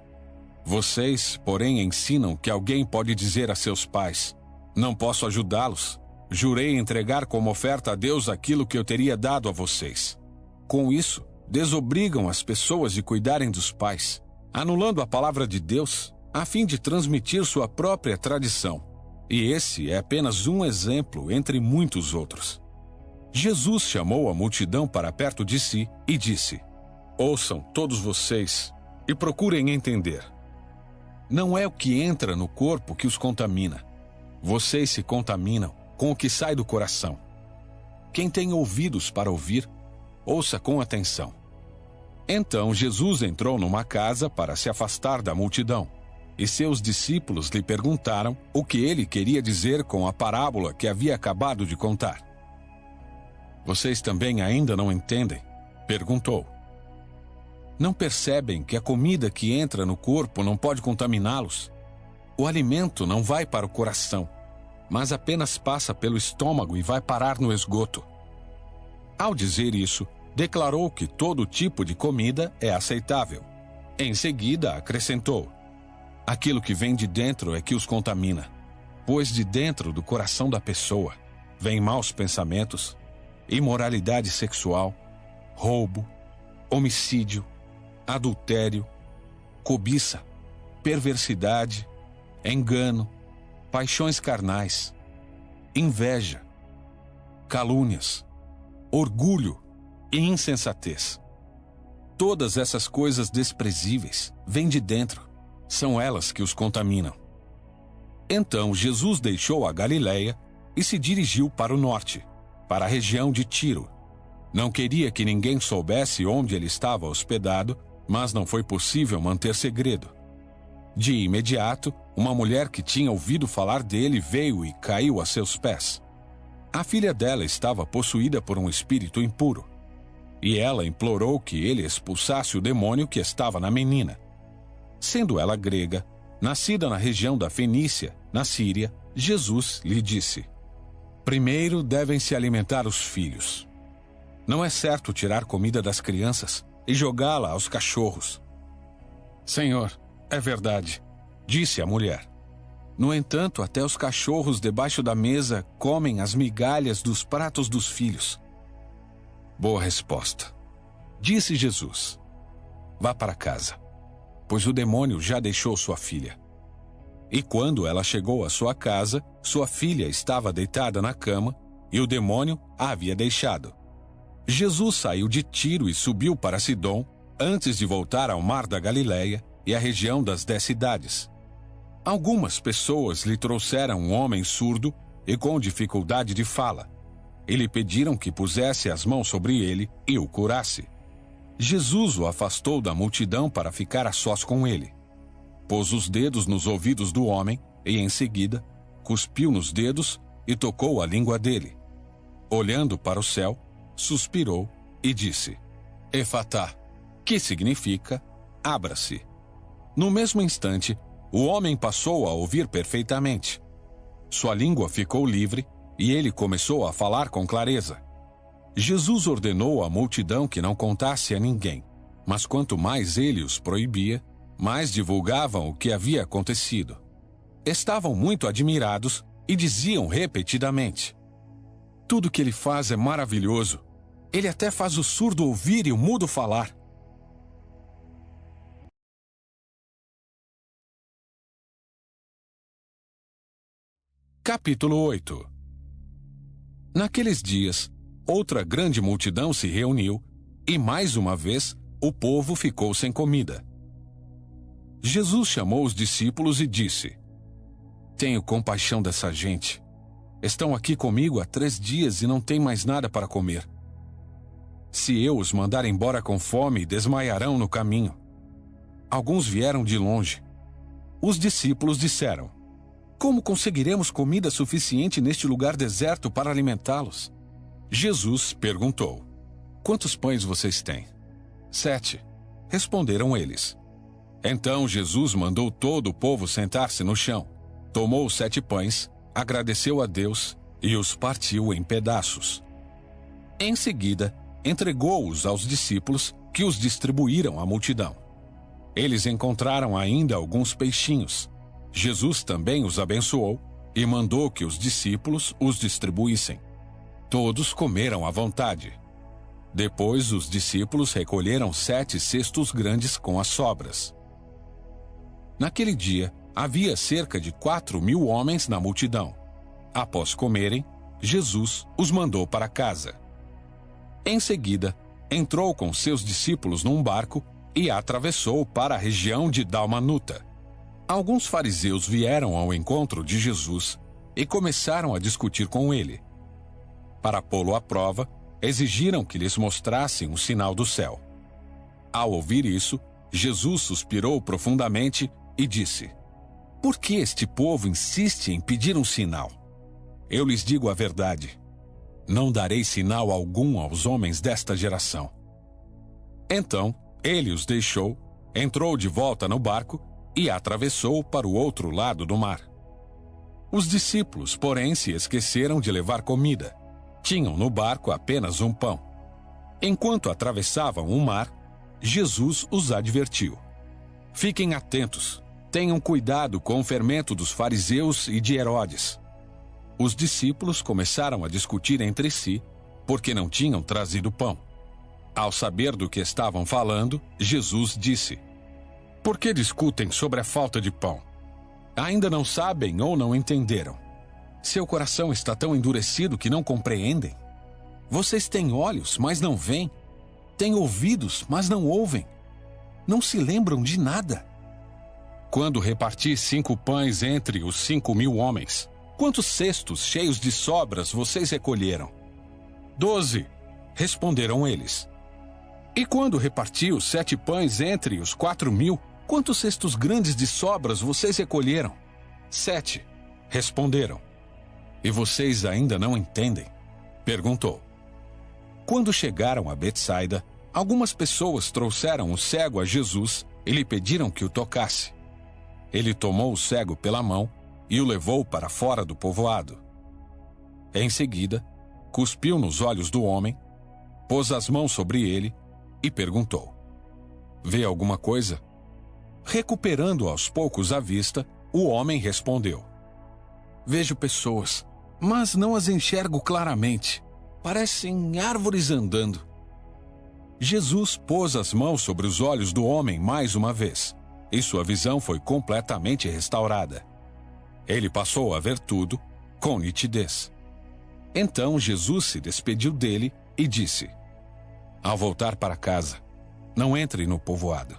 Vocês, porém, ensinam que alguém pode dizer a seus pais: não posso ajudá-los. Jurei entregar como oferta a Deus aquilo que eu teria dado a vocês. Com isso, desobrigam as pessoas de cuidarem dos pais, anulando a palavra de Deus, a fim de transmitir sua própria tradição. E esse é apenas um exemplo entre muitos outros. Jesus chamou a multidão para perto de si e disse: ouçam todos vocês e procurem entender. Não é o que entra no corpo que os contamina. Vocês se contaminam com o que sai do coração. Quem tem ouvidos para ouvir, ouça com atenção. Então Jesus entrou numa casa para se afastar da multidão, e seus discípulos lhe perguntaram o que ele queria dizer com a parábola que havia acabado de contar. Vocês também ainda não entendem? Perguntou. Não percebem que a comida que entra no corpo não pode contaminá-los? O alimento não vai para o coração, mas apenas passa pelo estômago e vai parar no esgoto. Ao dizer isso, declarou que todo tipo de comida é aceitável. Em seguida, acrescentou: aquilo que vem de dentro é que os contamina, pois de dentro do coração da pessoa vêm maus pensamentos, imoralidade sexual, roubo, homicídio, adultério, cobiça, perversidade, engano, paixões carnais, inveja, calúnias, orgulho e insensatez. Todas essas coisas desprezíveis vêm de dentro, são elas que os contaminam. Então Jesus deixou a Galileia e se dirigiu para o norte, para a região de Tiro. Não queria que ninguém soubesse onde ele estava hospedado, mas não foi possível manter segredo. De imediato, uma mulher que tinha ouvido falar dele veio e caiu a seus pés. A filha dela estava possuída por um espírito impuro, e ela implorou que ele expulsasse o demônio que estava na menina. Sendo ela grega, nascida na região da Fenícia, na Síria, Jesus lhe disse: primeiro devem se alimentar os filhos. Não é certo tirar comida das crianças e jogá-la aos cachorros. Senhor, é verdade, disse a mulher. No entanto, até os cachorros debaixo da mesa comem as migalhas dos pratos dos filhos. Boa resposta, disse Jesus. Vá para casa, pois o demônio já deixou sua filha. E quando ela chegou à sua casa, sua filha estava deitada na cama e o demônio a havia deixado. Jesus saiu de Tiro e subiu para Sidom antes de voltar ao mar da Galileia e à região das 10 cidades. Algumas pessoas lhe trouxeram um homem surdo e com dificuldade de fala, e lhe pediram que pusesse as mãos sobre ele e o curasse. Jesus o afastou da multidão para ficar a sós com ele. Pôs os dedos nos ouvidos do homem e, em seguida, cuspiu nos dedos e tocou a língua dele. Olhando para o céu, suspirou e disse: Efatá, que significa abra-se. No mesmo instante, o homem passou a ouvir perfeitamente. Sua língua ficou livre e ele começou a falar com clareza. Jesus ordenou à multidão que não contasse a ninguém, mas quanto mais ele os proibia, mais divulgavam o que havia acontecido. Estavam muito admirados e diziam repetidamente: tudo que ele faz é maravilhoso. Ele até faz o surdo ouvir e o mudo falar. Capítulo 8. Naqueles dias, outra grande multidão se reuniu e, mais uma vez, o povo ficou sem comida. Jesus chamou os discípulos e disse: tenho compaixão dessa gente. Estão aqui comigo há 3 dias e não têm mais nada para comer. Se eu os mandar embora com fome, desmaiarão no caminho. Alguns vieram de longe. Os discípulos disseram: como conseguiremos comida suficiente neste lugar deserto para alimentá-los? Jesus perguntou: quantos pães vocês têm? 7, responderam eles. Então Jesus mandou todo o povo sentar-se no chão, tomou os 7 pães, agradeceu a Deus e os partiu em pedaços. Em seguida, entregou-os aos discípulos, que os distribuíram à multidão. Eles encontraram ainda alguns peixinhos. Jesus também os abençoou e mandou que os discípulos os distribuíssem. Todos comeram à vontade. Depois os discípulos recolheram 7 cestos grandes com as sobras. Naquele dia, havia cerca de 4.000 homens na multidão. Após comerem, Jesus os mandou para casa. Em seguida, entrou com seus discípulos num barco e atravessou para a região de Dalmanuta. Alguns fariseus vieram ao encontro de Jesus e começaram a discutir com ele. Para pô-lo à prova, exigiram que lhes mostrassem um sinal do céu. Ao ouvir isso, Jesus suspirou profundamente e disse: "Por que este povo insiste em pedir um sinal? Eu lhes digo a verdade. Não darei sinal algum aos homens desta geração." Então, ele os deixou, entrou de volta no barco e atravessou para o outro lado do mar. Os discípulos, porém, se esqueceram de levar comida. Tinham no barco apenas um pão. Enquanto atravessavam o mar, Jesus os advertiu: "Fiquem atentos, tenham cuidado com o fermento dos fariseus e de Herodes." Os discípulos começaram a discutir entre si, porque não tinham trazido pão. Ao saber do que estavam falando, Jesus disse: "Por que discutem sobre a falta de pão? Ainda não sabem ou não entenderam? Seu coração está tão endurecido que não compreendem? Vocês têm olhos, mas não veem. Têm ouvidos, mas não ouvem. Não se lembram de nada. Quando reparti 5 pães entre os 5.000 homens, quantos cestos cheios de sobras vocês recolheram?" 12, responderam eles. "E quando reparti os 7 pães entre os 4.000, quantos cestos grandes de sobras vocês recolheram?" 7, responderam. "E vocês ainda não entendem?" perguntou. Quando chegaram a Betsaida, algumas pessoas trouxeram o cego a Jesus e lhe pediram que o tocasse. Ele tomou o cego pela mão e o levou para fora do povoado. Em seguida, cuspiu nos olhos do homem, pôs as mãos sobre ele e perguntou: "Vê alguma coisa?" Recuperando aos poucos a vista, o homem respondeu: "Vejo pessoas, mas não as enxergo claramente. Parecem árvores andando." Jesus pôs as mãos sobre os olhos do homem mais uma vez, e sua visão foi completamente restaurada. Ele passou a ver tudo com nitidez. Então Jesus se despediu dele e disse: "Ao voltar para casa, não entre no povoado."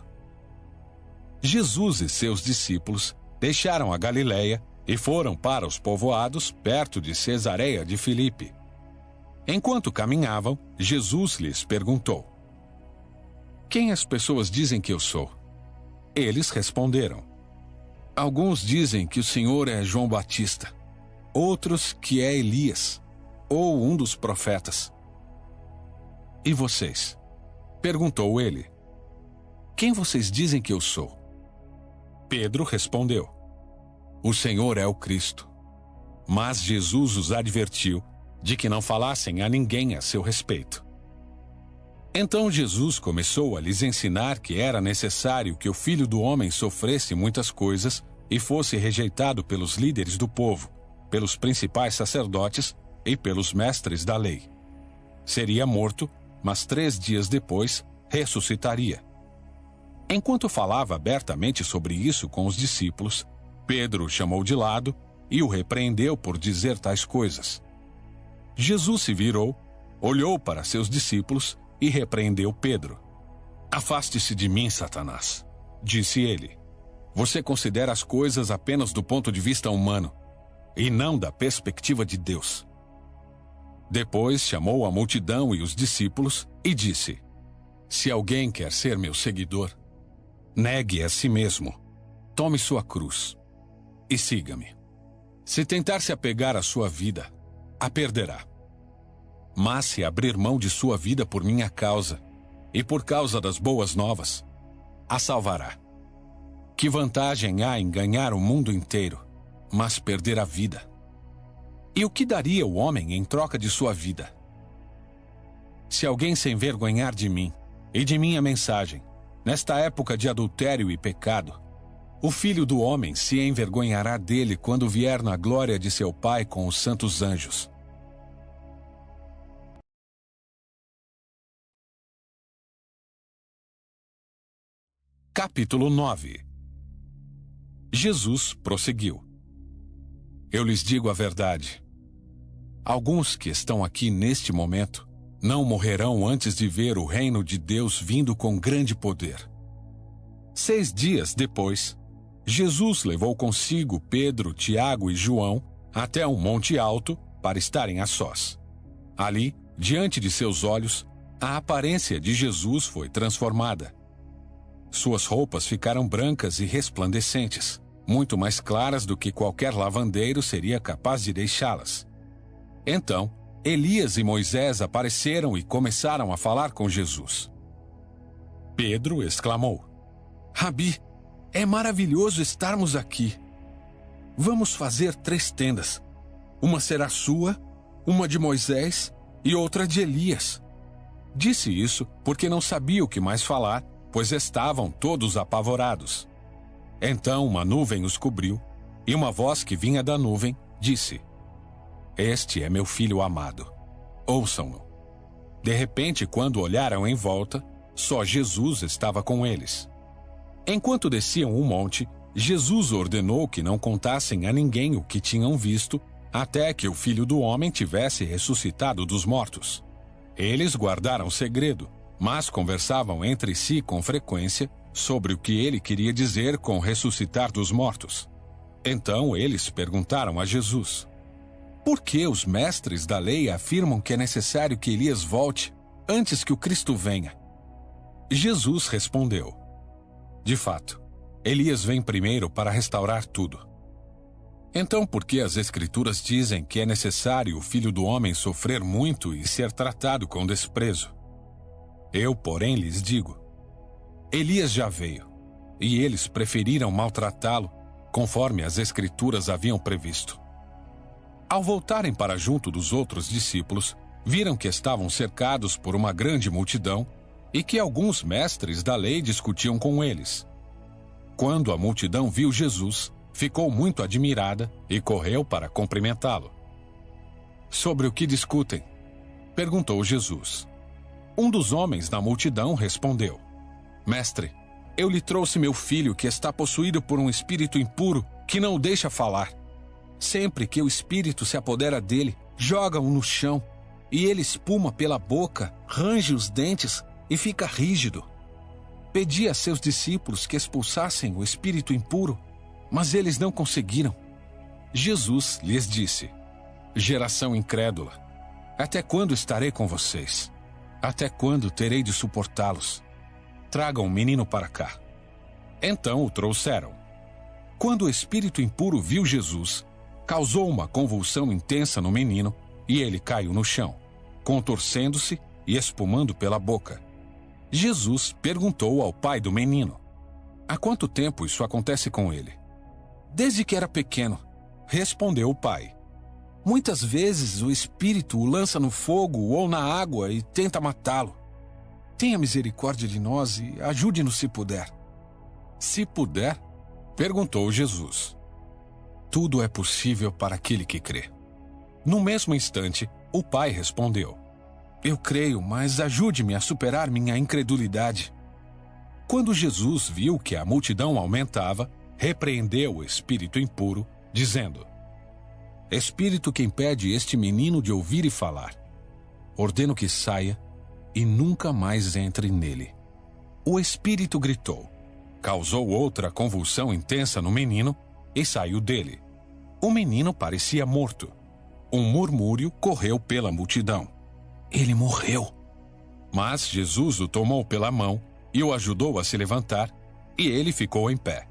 Jesus e seus discípulos deixaram a Galileia e foram para os povoados perto de Cesareia de Filipe. Enquanto caminhavam, Jesus lhes perguntou: "Quem as pessoas dizem que eu sou?" Eles responderam: "Alguns dizem que o Senhor é João Batista, outros que é Elias, ou um dos profetas." "E vocês?" perguntou ele. "Quem vocês dizem que eu sou?" Pedro respondeu: "O Senhor é o Cristo." Mas Jesus os advertiu de que não falassem a ninguém a seu respeito. Então Jesus começou a lhes ensinar que era necessário que o Filho do Homem sofresse muitas coisas e fosse rejeitado pelos líderes do povo, pelos principais sacerdotes e pelos mestres da lei. Seria morto, mas 3 dias depois ressuscitaria. Enquanto falava abertamente sobre isso com os discípulos, Pedro o chamou de lado e o repreendeu por dizer tais coisas. Jesus se virou, olhou para seus discípulos e repreendeu Pedro. "Afaste-se de mim, Satanás", disse ele. "Você considera as coisas apenas do ponto de vista humano e não da perspectiva de Deus." Depois chamou a multidão e os discípulos e disse: "Se alguém quer ser meu seguidor, negue a si mesmo, tome sua cruz e siga-me. Se tentar se apegar à sua vida, a perderá. Mas se abrir mão de sua vida por minha causa e por causa das boas novas, a salvará. Que vantagem há em ganhar o mundo inteiro, mas perder a vida? E o que daria o homem em troca de sua vida? Se alguém se envergonhar de mim e de minha mensagem, Nesta época de adultério e pecado, o Filho do Homem se envergonhará dele quando vier na glória de seu Pai com os santos anjos. Capítulo 9. Jesus prosseguiu: Eu lhes digo a verdade. Alguns que estão aqui neste momento não morrerão antes de ver o reino de Deus vindo com grande poder. 6 dias depois, Jesus levou consigo Pedro, Tiago e João até um monte alto para estarem a sós. Ali, diante de seus olhos, a aparência de Jesus foi transformada. Suas roupas ficaram brancas e resplandecentes, muito mais claras do que qualquer lavandeiro seria capaz de deixá-las. Então, Elias e Moisés apareceram e começaram a falar com Jesus. Pedro exclamou: Rabi, é maravilhoso estarmos aqui. Vamos fazer 3 tendas. Uma será sua, uma de Moisés e outra de Elias. Disse isso porque não sabia o que mais falar, pois estavam todos apavorados. Então uma nuvem os cobriu, e uma voz que vinha da nuvem disse: Este é meu filho amado. Ouçam-no. De repente, quando olharam em volta, só Jesus estava com eles. Enquanto desciam o monte, Jesus ordenou que não contassem a ninguém o que tinham visto, até que o Filho do Homem tivesse ressuscitado dos mortos. Eles guardaram segredo, mas conversavam entre si com frequência sobre o que ele queria dizer com ressuscitar dos mortos. Então eles perguntaram a Jesus: Por que os mestres da lei afirmam que é necessário que Elias volte antes que o Cristo venha? Jesus respondeu: De fato, Elias vem primeiro para restaurar tudo. Então, por que as Escrituras dizem que é necessário o Filho do Homem sofrer muito e ser tratado com desprezo? Eu, porém, lhes digo: Elias já veio, e eles preferiram maltratá-lo, conforme as Escrituras haviam previsto. Ao voltarem para junto dos outros discípulos, viram que estavam cercados por uma grande multidão e que alguns mestres da lei discutiam com eles. Quando a multidão viu Jesus, ficou muito admirada e correu para cumprimentá-lo. Sobre o que discutem? Perguntou Jesus. Um dos homens da multidão respondeu: Mestre, eu lhe trouxe meu filho que está possuído por um espírito impuro que não o deixa falar. Sempre que o espírito se apodera dele, joga-o no chão, e ele espuma pela boca, range os dentes e fica rígido. Pedi a seus discípulos que expulsassem o espírito impuro, mas eles não conseguiram. Jesus lhes disse: Geração incrédula, até quando estarei com vocês? Até quando terei de suportá-los? Tragam o menino para cá. Então o trouxeram. Quando o espírito impuro viu Jesus, causou uma convulsão intensa no menino e ele caiu no chão, contorcendo-se e espumando pela boca. Jesus perguntou ao pai do menino: Há quanto tempo isso acontece com ele? Desde que era pequeno, respondeu o pai. Muitas vezes o espírito o lança no fogo ou na água e tenta matá-lo. Tenha misericórdia de nós e ajude-nos se puder. Se puder? Perguntou Jesus. Tudo é possível para aquele que crê. No mesmo instante, o pai respondeu: Eu creio, mas ajude-me a superar minha incredulidade. Quando Jesus viu que a multidão aumentava, repreendeu o espírito impuro, dizendo: Espírito que impede este menino de ouvir e falar, ordeno que saia e nunca mais entre nele. O espírito gritou, causou outra convulsão intensa no menino e saiu dele. O menino parecia morto. Um murmúrio correu pela multidão: Ele morreu. Mas Jesus o tomou pela mão e o ajudou a se levantar, e ele ficou em pé.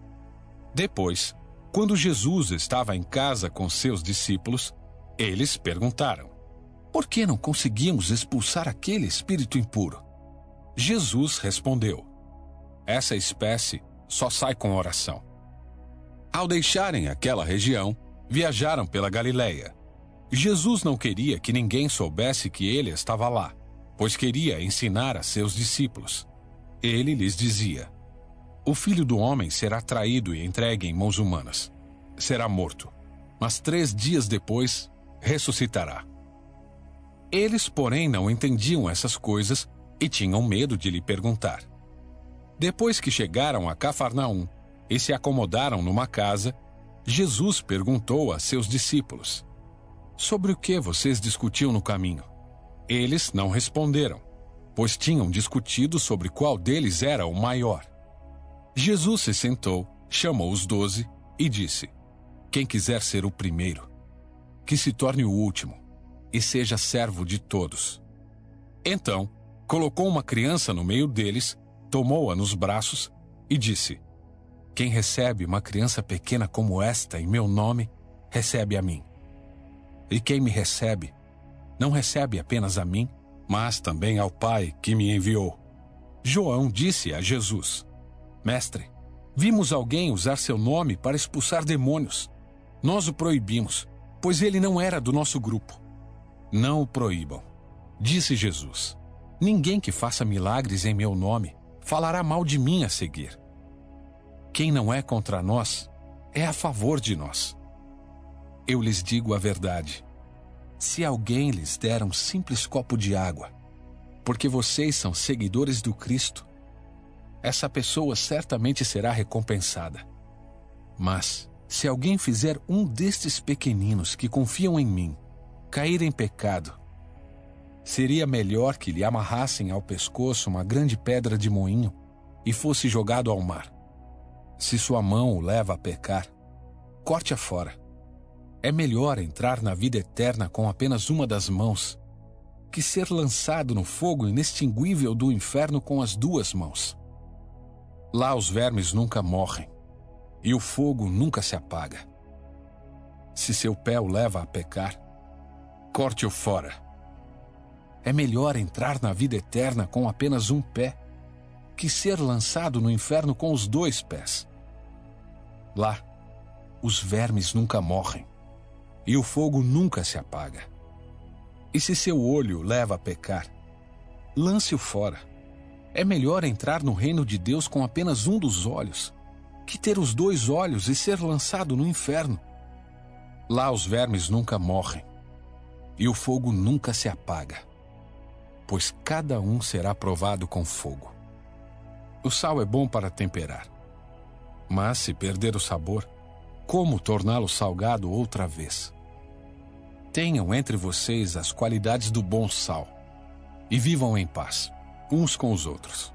Depois, quando Jesus estava em casa com seus discípulos, eles perguntaram: Por que não conseguimos expulsar aquele espírito impuro? Jesus respondeu: Essa espécie só sai com oração. Ao deixarem aquela região, viajaram pela Galileia. Jesus não queria que ninguém soubesse que ele estava lá, pois queria ensinar a seus discípulos. Ele lhes dizia: O Filho do Homem será traído e entregue em mãos humanas. Será morto, mas 3 dias depois ressuscitará. Eles, porém, não entendiam essas coisas e tinham medo de lhe perguntar. Depois que chegaram a Cafarnaum e se acomodaram numa casa, Jesus perguntou a seus discípulos: Sobre o que vocês discutiam no caminho? Eles não responderam, pois tinham discutido sobre qual deles era o maior. Jesus se sentou, chamou os 12 e disse: Quem quiser ser o primeiro, que se torne o último e seja servo de todos. Então, colocou uma criança no meio deles, tomou-a nos braços e disse: Quem recebe uma criança pequena como esta em meu nome, recebe a mim. E quem me recebe, não recebe apenas a mim, mas também ao Pai que me enviou. João disse a Jesus: Mestre, vimos alguém usar seu nome para expulsar demônios. Nós o proibimos, pois ele não era do nosso grupo. Não o proíbam, disse Jesus. Ninguém que faça milagres em meu nome falará mal de mim a seguir. Quem não é contra nós, é a favor de nós. Eu lhes digo a verdade. Se alguém lhes der um simples copo de água, porque vocês são seguidores do Cristo, essa pessoa certamente será recompensada. Mas, se alguém fizer um destes pequeninos que confiam em mim cair em pecado, seria melhor que lhe amarrassem ao pescoço uma grande pedra de moinho e fosse jogado ao mar. Se sua mão o leva a pecar, corte-a fora. É melhor entrar na vida eterna com apenas uma das mãos, que ser lançado no fogo inextinguível do inferno com as 2 mãos. Lá os vermes nunca morrem, e o fogo nunca se apaga. Se seu pé o leva a pecar, corte-o fora. É melhor entrar na vida eterna com apenas um pé, que ser lançado no inferno com os 2 pés. Lá, os vermes nunca morrem, e o fogo nunca se apaga. E se seu olho o leva a pecar, lance-o fora. É melhor entrar no reino de Deus com apenas um dos olhos, que ter os 2 olhos e ser lançado no inferno. Lá os vermes nunca morrem, e o fogo nunca se apaga, pois cada um será provado com fogo. O sal é bom para temperar, mas se perder o sabor, como torná-lo salgado outra vez? Tenham entre vocês as qualidades do bom sal, e vivam em paz, uns com os outros.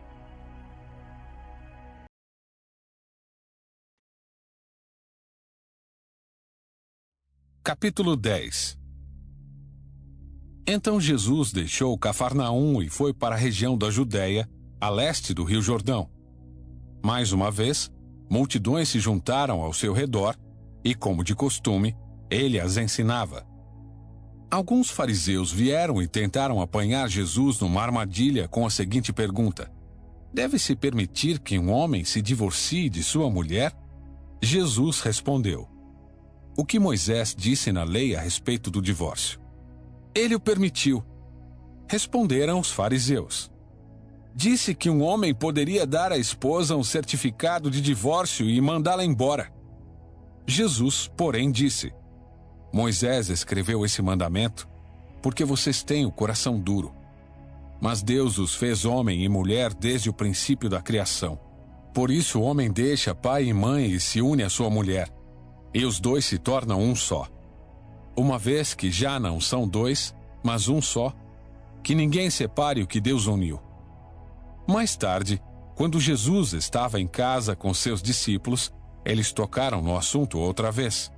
Capítulo 10. Então Jesus deixou Cafarnaum e foi para a região da Judéia, a leste do Rio Jordão. Mais uma vez, multidões se juntaram ao seu redor e, como de costume, ele as ensinava. Alguns fariseus vieram e tentaram apanhar Jesus numa armadilha com a seguinte pergunta: Deve-se permitir que um homem se divorcie de sua mulher? Jesus respondeu: O que Moisés disse na lei a respeito do divórcio? Ele o permitiu. Responderam os fariseus: Disse que um homem poderia dar à esposa um certificado de divórcio e mandá-la embora. Jesus, porém, disse: Moisés escreveu esse mandamento porque vocês têm o coração duro. Mas Deus os fez homem e mulher desde o princípio da criação. Por isso o homem deixa pai e mãe e se une à sua mulher, e os 2 se tornam um só. Uma vez que já não são 2, mas um só, que ninguém separe o que Deus uniu. Mais tarde, quando Jesus estava em casa com seus discípulos, eles tocaram no assunto outra vez.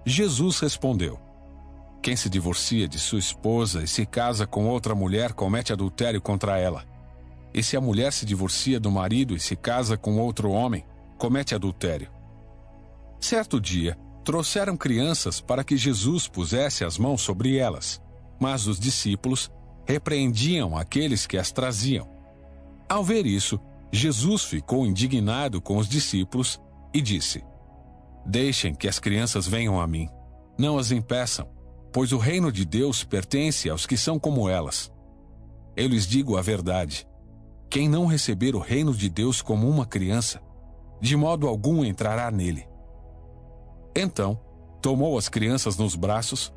Jesus respondeu: Quem se divorcia de sua esposa e se casa com outra mulher comete adultério contra ela. E se a mulher se divorcia do marido e se casa com outro homem, comete adultério. Certo dia, trouxeram crianças para que Jesus pusesse as mãos sobre elas, mas os discípulos repreendiam aqueles que as traziam. Ao ver isso, Jesus ficou indignado com os discípulos e disse: Deixem que as crianças venham a mim. Não as impeçam, pois o reino de Deus pertence aos que são como elas. Eu lhes digo a verdade. Quem não receber o reino de Deus como uma criança, de modo algum entrará nele. Então, tomou as crianças nos braços,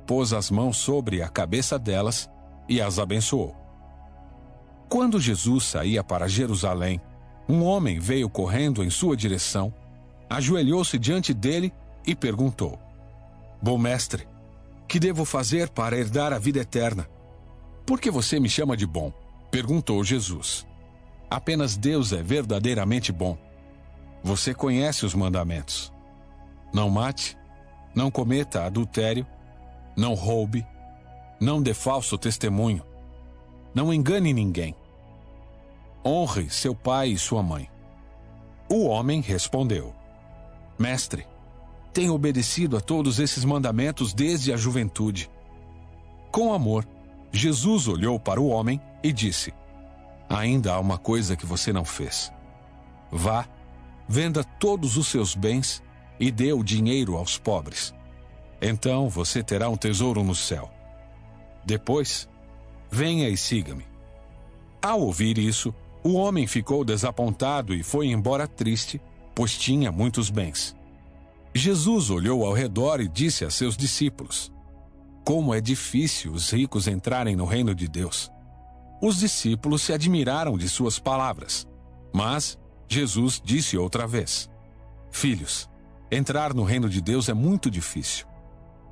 pôs as mãos sobre a cabeça delas e as abençoou. Quando Jesus saía para Jerusalém, um homem veio correndo em sua direção, ajoelhou-se diante dele e perguntou: Bom mestre, que devo fazer para herdar a vida eterna? Por que você me chama de bom? Perguntou Jesus. Apenas Deus é verdadeiramente bom. Você conhece os mandamentos. Não mate, não cometa adultério, não roube, não dê falso testemunho, não engane ninguém. Honre seu pai e sua mãe. O homem respondeu: Mestre, tenho obedecido a todos esses mandamentos desde a juventude. Com amor, Jesus olhou para o homem e disse: Ainda há uma coisa que você não fez. Vá, venda todos os seus bens e dê o dinheiro aos pobres. Então você terá um tesouro no céu. Depois, venha e siga-me. Ao ouvir isso, o homem ficou desapontado e foi embora triste, pois tinha muitos bens. Jesus olhou ao redor e disse a seus discípulos: Como é difícil os ricos entrarem no reino de Deus. Os discípulos se admiraram de suas palavras. Mas Jesus disse outra vez: Filhos, entrar no reino de Deus é muito difícil.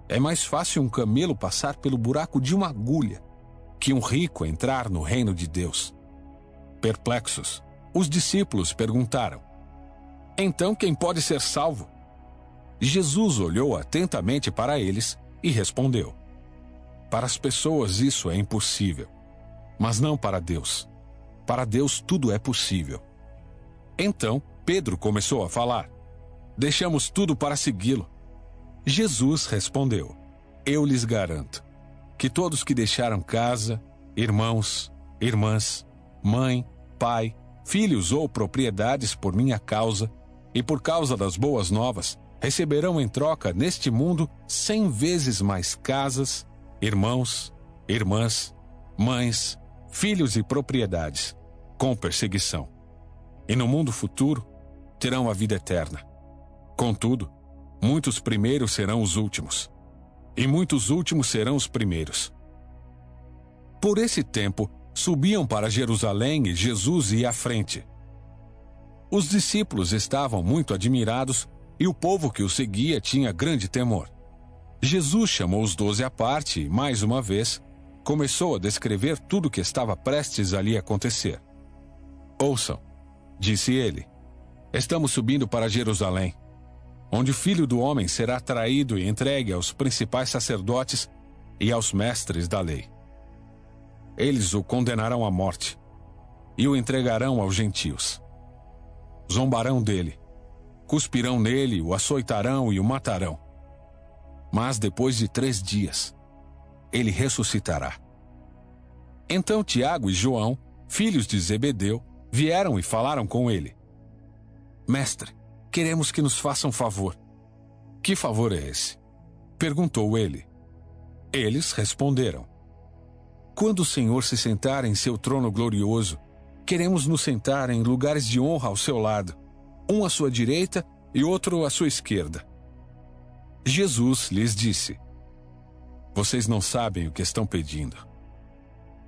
É mais fácil um camelo passar pelo buraco de uma agulha que um rico entrar no reino de Deus. Perplexos, os discípulos perguntaram: Então quem pode ser salvo? Jesus olhou atentamente para eles e respondeu: Para as pessoas isso é impossível, mas não para Deus. Para Deus tudo é possível. Então Pedro começou a falar: Deixamos tudo para segui-lo. Jesus respondeu: Eu lhes garanto que todos que deixaram casa, irmãos, irmãs, mãe, pai, filhos ou propriedades por minha causa e por causa das boas novas, receberão em troca neste mundo 100 vezes mais casas, irmãos, irmãs, mães, filhos e propriedades, com perseguição. E no mundo futuro terão a vida eterna. Contudo, muitos primeiros serão os últimos, e muitos últimos serão os primeiros. Por esse tempo, subiam para Jerusalém e Jesus ia à frente. Os discípulos estavam muito admirados e o povo que o seguia tinha grande temor. Jesus chamou os 12 à parte e, mais uma vez, começou a descrever tudo o que estava prestes ali a acontecer. Ouçam, disse ele, estamos subindo para Jerusalém, onde o Filho do Homem será traído e entregue aos principais sacerdotes e aos mestres da lei. Eles o condenarão à morte e o entregarão aos gentios. Zombarão dele, cuspirão nele, o açoitarão e o matarão. Mas depois de 3 dias, ele ressuscitará. Então Tiago e João, filhos de Zebedeu, vieram e falaram com ele. Mestre, queremos que nos faça um favor. Que favor é esse? Perguntou ele. Eles responderam. Quando o Senhor se sentar em seu trono glorioso, queremos nos sentar em lugares de honra ao seu lado, um à sua direita e outro à sua esquerda. Jesus lhes disse, vocês não sabem o que estão pedindo.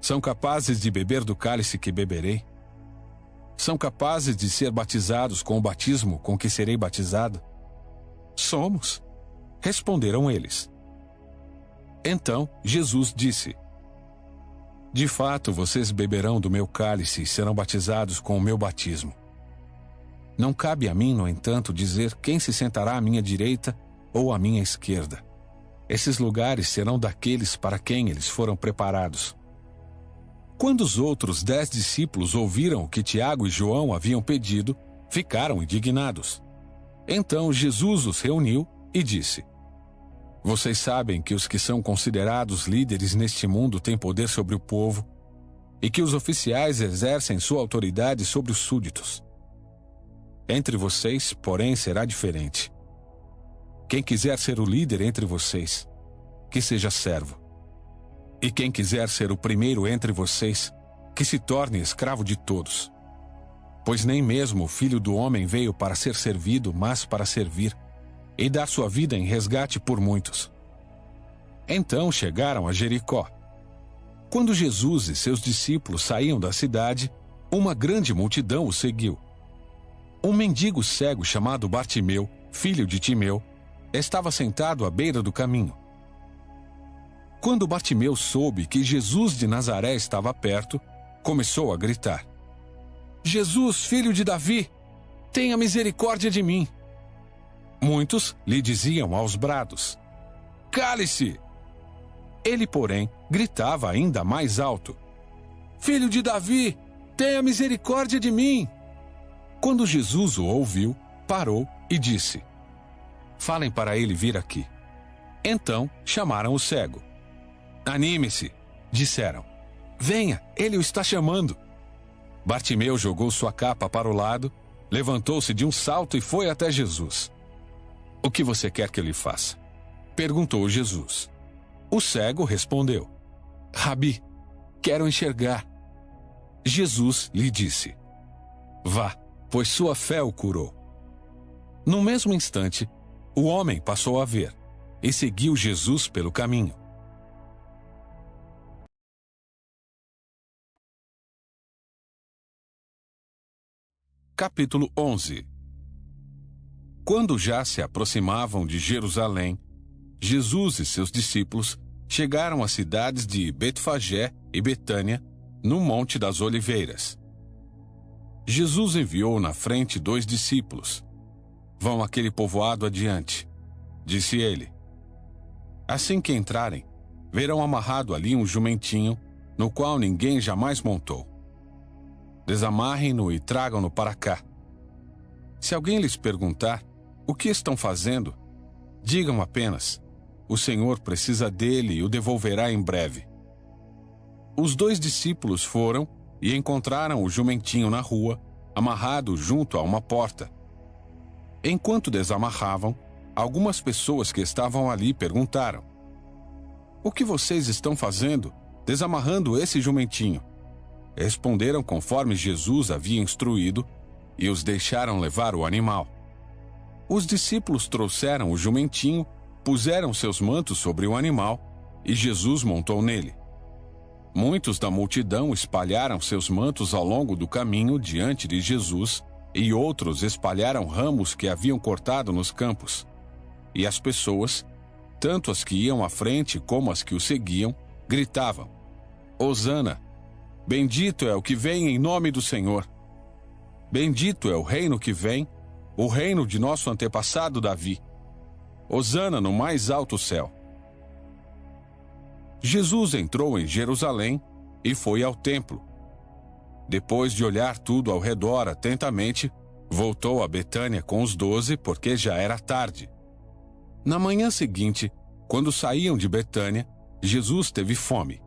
São capazes de beber do cálice que beberei? São capazes de ser batizados com o batismo com que serei batizado? Somos, responderam eles. Então Jesus disse, de fato vocês beberão do meu cálice e serão batizados com o meu batismo. Não cabe a mim, no entanto, dizer quem se sentará à minha direita ou à minha esquerda. Esses lugares serão daqueles para quem eles foram preparados. Quando os outros 10 discípulos ouviram o que Tiago e João haviam pedido, ficaram indignados. Então Jesus os reuniu e disse, vocês sabem que os que são considerados líderes neste mundo têm poder sobre o povo e que os oficiais exercem sua autoridade sobre os súditos. Entre vocês, porém, será diferente. Quem quiser ser o líder entre vocês, que seja servo. E quem quiser ser o primeiro entre vocês, que se torne escravo de todos. Pois nem mesmo o Filho do Homem veio para ser servido, mas para servir, e dar sua vida em resgate por muitos. Então chegaram a Jericó. Quando Jesus e seus discípulos saíam da cidade, uma grande multidão o seguiu. Um mendigo cego chamado Bartimeu, filho de Timeu, estava sentado à beira do caminho. Quando Bartimeu soube que Jesus de Nazaré estava perto, começou a gritar: Jesus, filho de Davi, tenha misericórdia de mim. Muitos lhe diziam aos brados: cale-se! Ele, porém, gritava ainda mais alto: Filho de Davi, tenha misericórdia de mim! Quando Jesus o ouviu, parou e disse: falem para ele vir aqui. Então chamaram o cego. Anime-se, disseram. Venha, ele o está chamando. Bartimeu jogou sua capa para o lado, levantou-se de um salto e foi até Jesus. O que você quer que eu lhe faça? Perguntou Jesus. O cego respondeu: Rabi, quero enxergar. Jesus lhe disse: vá, pois sua fé o curou. No mesmo instante, o homem passou a ver e seguiu Jesus pelo caminho. Capítulo 11. Quando já se aproximavam de Jerusalém, Jesus e seus discípulos chegaram às cidades de Betfagé e Betânia, no Monte das Oliveiras. Jesus enviou na frente 2 discípulos. Vão àquele povoado adiante, disse ele. Assim que entrarem, verão amarrado ali um jumentinho, no qual ninguém jamais montou. Desamarrem-no e tragam-no para cá. Se alguém lhes perguntar o que estão fazendo, digam apenas: o Senhor precisa dele e o devolverá em breve. Os 2 discípulos foram e encontraram o jumentinho na rua, amarrado junto a uma porta. Enquanto desamarravam, algumas pessoas que estavam ali perguntaram: o que vocês estão fazendo, desamarrando esse jumentinho? Responderam conforme Jesus havia instruído e os deixaram levar o animal. Os discípulos trouxeram o jumentinho, puseram seus mantos sobre o animal e Jesus montou nele. Muitos da multidão espalharam seus mantos ao longo do caminho diante de Jesus e outros espalharam ramos que haviam cortado nos campos. E as pessoas, tanto as que iam à frente como as que o seguiam, gritavam: Hosana! Bendito é o que vem em nome do Senhor. Bendito é o reino que vem, o reino de nosso antepassado Davi. Hosana no mais alto céu. Jesus entrou em Jerusalém e foi ao templo. Depois de olhar tudo ao redor atentamente, voltou a Betânia com os 12, porque já era tarde. Na manhã seguinte, quando saíam de Betânia, Jesus teve fome.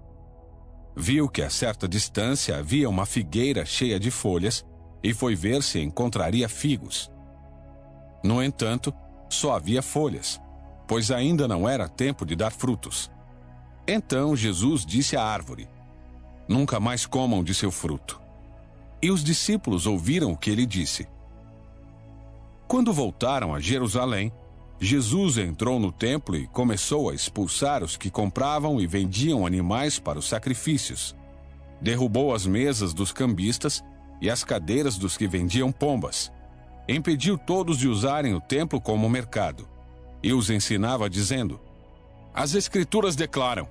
Viu que a certa distância havia uma figueira cheia de folhas e foi ver se encontraria figos. No entanto, só havia folhas, pois ainda não era tempo de dar frutos. Então Jesus disse à árvore: nunca mais comam de seu fruto. E os discípulos ouviram o que ele disse. Quando voltaram a Jerusalém, Jesus entrou no templo e começou a expulsar os que compravam e vendiam animais para os sacrifícios. Derrubou as mesas dos cambistas e as cadeiras dos que vendiam pombas. Impediu todos de usarem o templo como mercado. E os ensinava dizendo: as Escrituras declaram: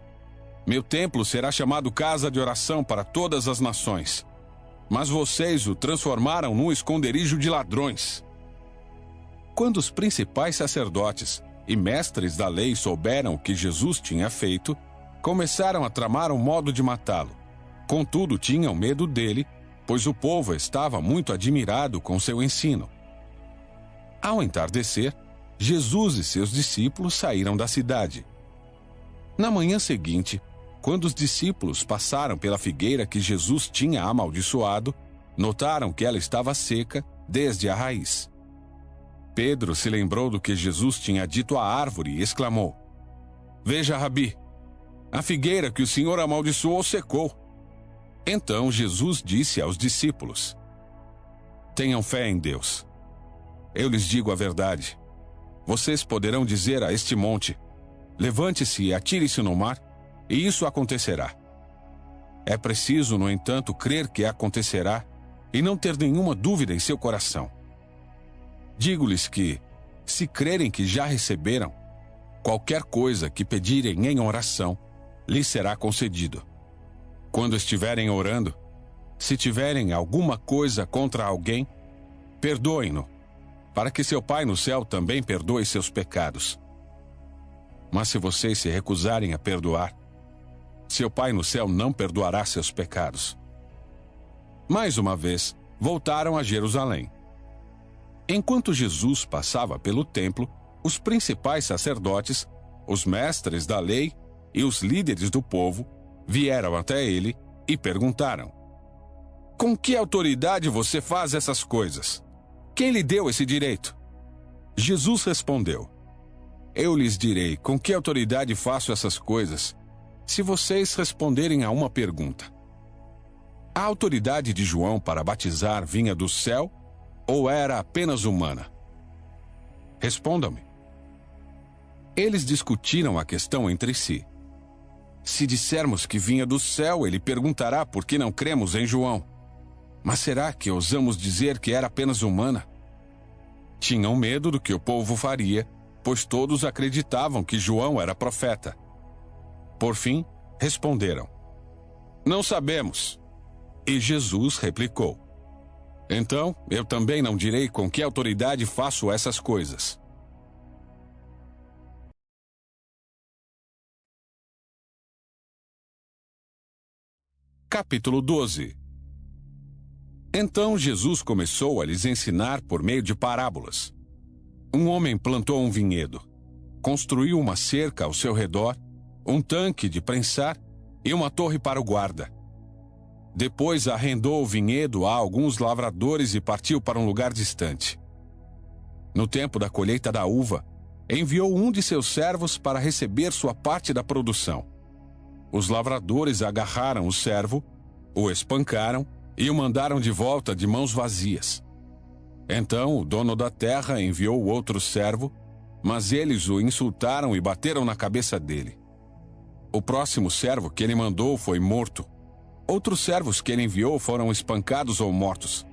meu templo será chamado casa de oração para todas as nações. Mas vocês o transformaram num esconderijo de ladrões. Quando os principais sacerdotes e mestres da lei souberam o que Jesus tinha feito, começaram a tramar um modo de matá-lo. Contudo, tinham medo dele, pois o povo estava muito admirado com seu ensino. Ao entardecer, Jesus e seus discípulos saíram da cidade. Na manhã seguinte, quando os discípulos passaram pela figueira que Jesus tinha amaldiçoado, notaram que ela estava seca desde a raiz. Pedro se lembrou do que Jesus tinha dito à árvore e exclamou: veja, Rabi, a figueira que o Senhor amaldiçoou secou. Então Jesus disse aos discípulos: Tenham fé em Deus. Eu lhes digo a verdade. Vocês poderão dizer a este monte: Levante-se e atire-se no mar, e isso acontecerá. É preciso, no entanto, crer que acontecerá e não ter nenhuma dúvida em seu coração. Digo-lhes que, se crerem que já receberam, qualquer coisa que pedirem em oração, lhes será concedido. Quando estiverem orando, se tiverem alguma coisa contra alguém, perdoem-no, para que seu Pai no céu também perdoe seus pecados. Mas se vocês se recusarem a perdoar, seu Pai no céu não perdoará seus pecados. Mais uma vez, voltaram a Jerusalém. Enquanto Jesus passava pelo templo, os principais sacerdotes, os mestres da lei e os líderes do povo vieram até ele e perguntaram: Com que autoridade você faz essas coisas? Quem lhe deu esse direito? Jesus respondeu: Eu lhes direi com que autoridade faço essas coisas, se vocês responderem a uma pergunta. A autoridade de João para batizar vinha do céu ou era apenas humana? Respondam-me. Eles discutiram a questão entre si. Se dissermos que vinha do céu, ele perguntará por que não cremos em João. Mas será que ousamos dizer que era apenas humana? Tinham medo do que o povo faria, pois todos acreditavam que João era profeta. Por fim, responderam: Não sabemos. E Jesus replicou: Então, eu também não direi com que autoridade faço essas coisas. Capítulo 12. Então Jesus começou a lhes ensinar por meio de parábolas. Um homem plantou um vinhedo, construiu uma cerca ao seu redor, um tanque de prensar e uma torre para o guarda. Depois arrendou o vinhedo a alguns lavradores e partiu para um lugar distante. No tempo da colheita da uva, enviou um de seus servos para receber sua parte da produção. Os lavradores agarraram o servo, o espancaram e o mandaram de volta de mãos vazias. Então o dono da terra enviou outro servo, mas eles o insultaram e bateram na cabeça dele. O próximo servo que ele mandou foi morto. Outros servos que ele enviou foram espancados ou mortos,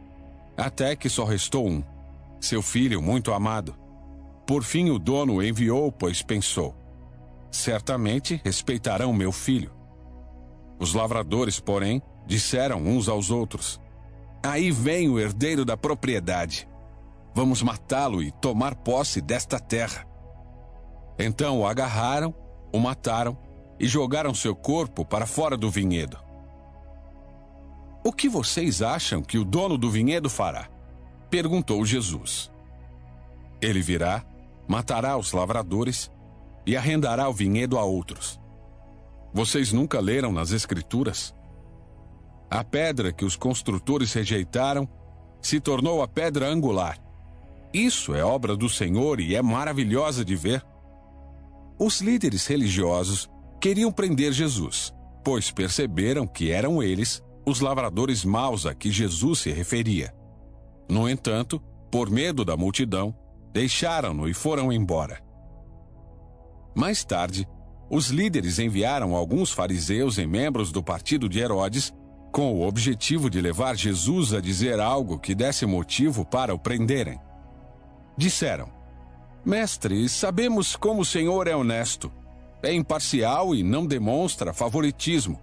até que só restou um, seu filho muito amado. Por fim o dono o enviou, pois pensou: certamente respeitarão meu filho. Os lavradores, porém, disseram uns aos outros: Aí vem o herdeiro da propriedade. Vamos matá-lo e tomar posse desta terra. Então o agarraram, o mataram e jogaram seu corpo para fora do vinhedo. O que vocês acham que o dono do vinhedo fará? Perguntou Jesus. Ele virá, matará os lavradores e arrendará o vinhedo a outros. Vocês nunca leram nas Escrituras? A pedra que os construtores rejeitaram se tornou a pedra angular. Isso é obra do Senhor e é maravilhosa de ver. Os líderes religiosos queriam prender Jesus, pois perceberam que eram eles os lavradores maus a que Jesus se referia. No entanto, por medo da multidão, deixaram-no e foram embora. Mais tarde, os líderes enviaram alguns fariseus e membros do partido de Herodes com o objetivo de levar Jesus a dizer algo que desse motivo para o prenderem. Disseram: Mestre, sabemos como o Senhor é honesto, é imparcial e não demonstra favoritismo.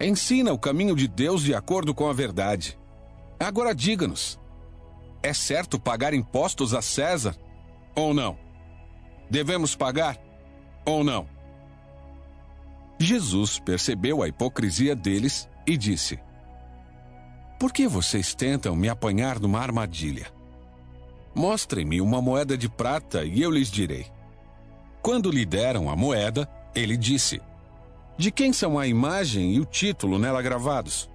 Ensina o caminho de Deus de acordo com a verdade. Agora diga-nos, é certo pagar impostos a César ou não? Devemos pagar ou não? Jesus percebeu a hipocrisia deles e disse: Por que vocês tentam me apanhar numa armadilha? Mostrem-me uma moeda de prata e eu lhes direi. Quando lhe deram a moeda, ele disse: De quem são a imagem e o título nela gravados?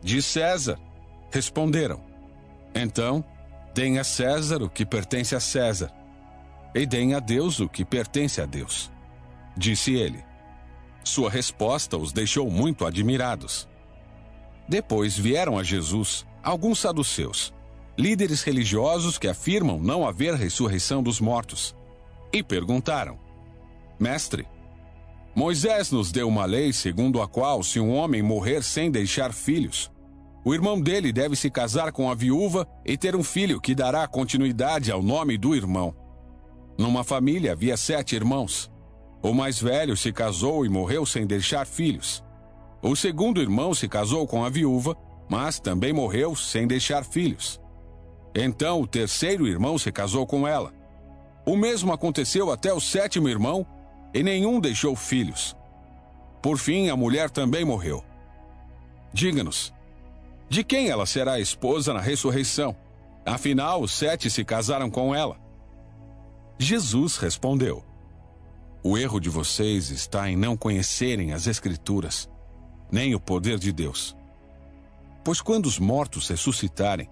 De César, responderam. Então, deem a César o que pertence a César, e deem a Deus o que pertence a Deus, disse ele. Sua resposta os deixou muito admirados. Depois vieram a Jesus alguns saduceus, líderes religiosos que afirmam não haver ressurreição dos mortos, e perguntaram: Mestre, Moisés nos deu uma lei segundo a qual, se um homem morrer sem deixar filhos, o irmão dele deve se casar com a viúva e ter um filho que dará continuidade ao nome do irmão. Numa família havia 7 irmãos. O mais velho se casou e morreu sem deixar filhos. O segundo irmão se casou com a viúva, mas também morreu sem deixar filhos. Então o terceiro irmão se casou com ela. O mesmo aconteceu até o 7º irmão, e nenhum deixou filhos. Por fim, a mulher também morreu. Diga-nos, de quem ela será a esposa na ressurreição? Afinal, os 7 se casaram com ela. Jesus respondeu: O erro de vocês está em não conhecerem as Escrituras, nem o poder de Deus. Pois quando os mortos ressuscitarem,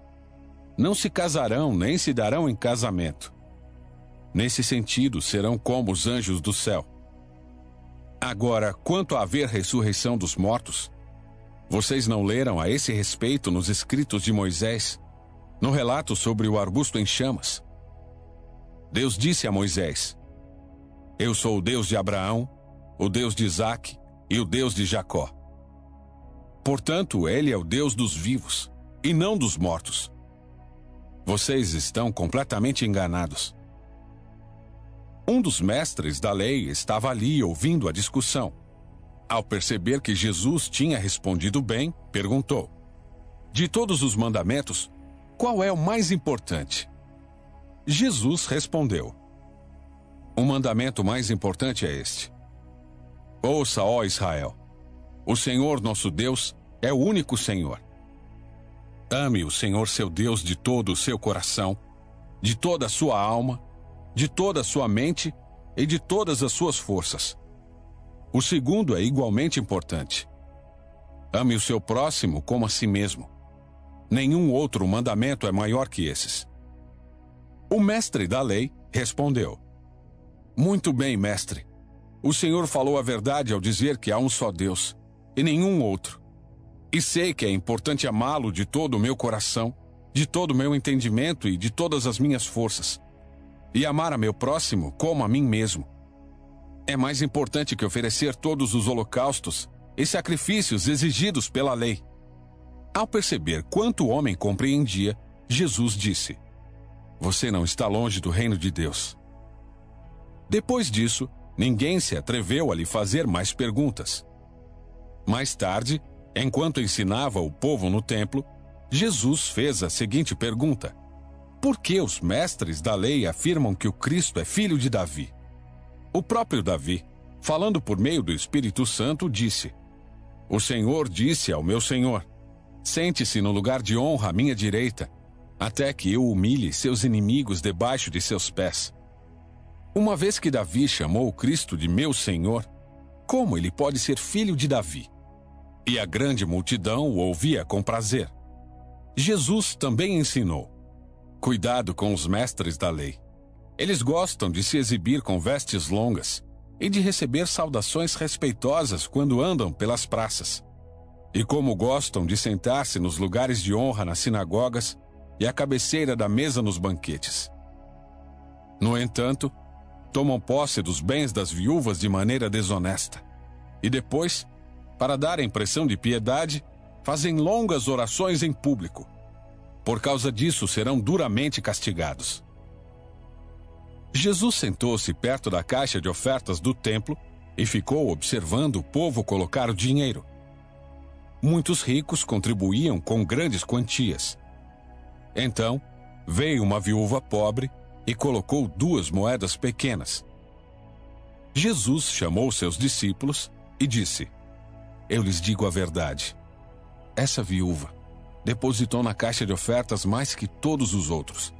não se casarão nem se darão em casamento. Nesse sentido, serão como os anjos do céu. Agora, quanto a haver ressurreição dos mortos, vocês não leram a esse respeito nos escritos de Moisés, no relato sobre o arbusto em chamas? Deus disse a Moisés: Eu sou o Deus de Abraão, o Deus de Isaque e o Deus de Jacó. Portanto, ele é o Deus dos vivos, e não dos mortos. Vocês estão completamente enganados. Um dos mestres da lei estava ali ouvindo a discussão. Ao perceber que Jesus tinha respondido bem, perguntou: De todos os mandamentos, qual é o mais importante? Jesus respondeu: O mandamento mais importante é este: Ouça, ó Israel, o Senhor nosso Deus é o único Senhor. Ame o Senhor seu Deus de todo o seu coração, de toda a sua alma, de toda a sua mente e de todas as suas forças. O segundo é igualmente importante: ame o seu próximo como a si mesmo. Nenhum outro mandamento é maior que esses. O mestre da lei respondeu: Muito bem, mestre. O Senhor falou a verdade ao dizer que há um só Deus, e nenhum outro. E sei que é importante amá-lo de todo o meu coração, de todo o meu entendimento e de todas as minhas forças, e amar a meu próximo como a mim mesmo. É mais importante que oferecer todos os holocaustos e sacrifícios exigidos pela lei. Ao perceber quanto o homem compreendia, Jesus disse: Você não está longe do reino de Deus. Depois disso, ninguém se atreveu a lhe fazer mais perguntas. Mais tarde, enquanto ensinava o povo no templo, Jesus fez a seguinte pergunta: Por que os mestres da lei afirmam que o Cristo é filho de Davi? O próprio Davi, falando por meio do Espírito Santo, disse: O Senhor disse ao meu Senhor: Sente-se no lugar de honra à minha direita, até que eu humilhe seus inimigos debaixo de seus pés. Uma vez que Davi chamou o Cristo de meu Senhor, como ele pode ser filho de Davi? E a grande multidão o ouvia com prazer. Jesus também ensinou: Cuidado com os mestres da lei. Eles gostam de se exibir com vestes longas e de receber saudações respeitosas quando andam pelas praças. E como gostam de sentar-se nos lugares de honra nas sinagogas e à cabeceira da mesa nos banquetes. No entanto, tomam posse dos bens das viúvas de maneira desonesta. E depois, para dar a impressão de piedade, fazem longas orações em público. Por causa disso, serão duramente castigados. Jesus sentou-se perto da caixa de ofertas do templo e ficou observando o povo colocar o dinheiro. Muitos ricos contribuíam com grandes quantias. Então, veio uma viúva pobre e colocou 2 moedas pequenas. Jesus chamou seus discípulos e disse: Eu lhes digo a verdade. Essa viúva depositou na caixa de ofertas mais que todos os outros.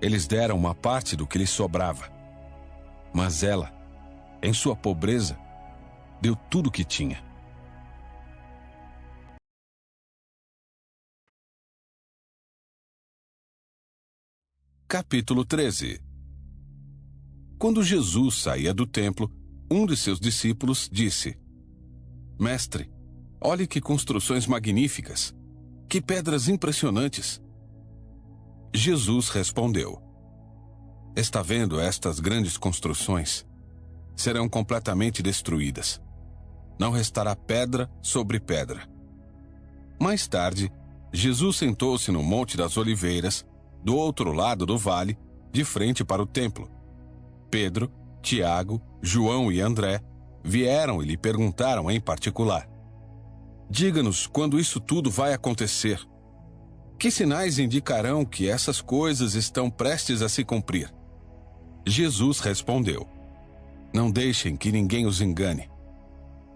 Eles deram uma parte do que lhes sobrava. Mas ela, em sua pobreza, deu tudo o que tinha. Capítulo 13. Quando Jesus saía do templo, um de seus discípulos disse: Mestre, Olhe que construções magníficas! Que pedras impressionantes! Jesus respondeu: Está vendo estas grandes construções? Serão completamente destruídas. Não restará pedra sobre pedra. Mais tarde, Jesus sentou-se no Monte das Oliveiras, do outro lado do vale, de frente para o templo. Pedro, Tiago, João e André vieram e lhe perguntaram em particular: Diga-nos quando isso tudo vai acontecer. Que sinais indicarão que essas coisas estão prestes a se cumprir? Jesus respondeu: Não deixem que ninguém os engane,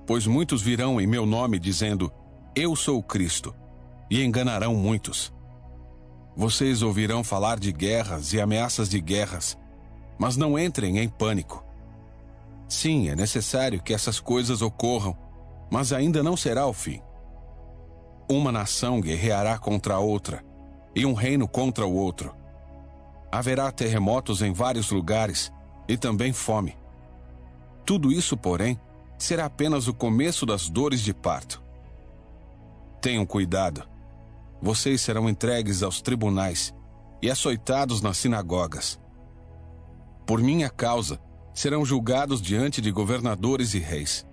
pois muitos virão em meu nome dizendo: Eu sou o Cristo, e enganarão muitos. Vocês ouvirão falar de guerras e ameaças de guerras, mas não entrem em pânico. Sim, é necessário que essas coisas ocorram, mas ainda não será o fim. Uma nação guerreará contra a outra, e um reino contra o outro. Haverá terremotos em vários lugares, e também fome. Tudo isso, porém, será apenas o começo das dores de parto. Tenham cuidado. Vocês serão entregues aos tribunais e açoitados nas sinagogas. Por minha causa, serão julgados diante de governadores e reis.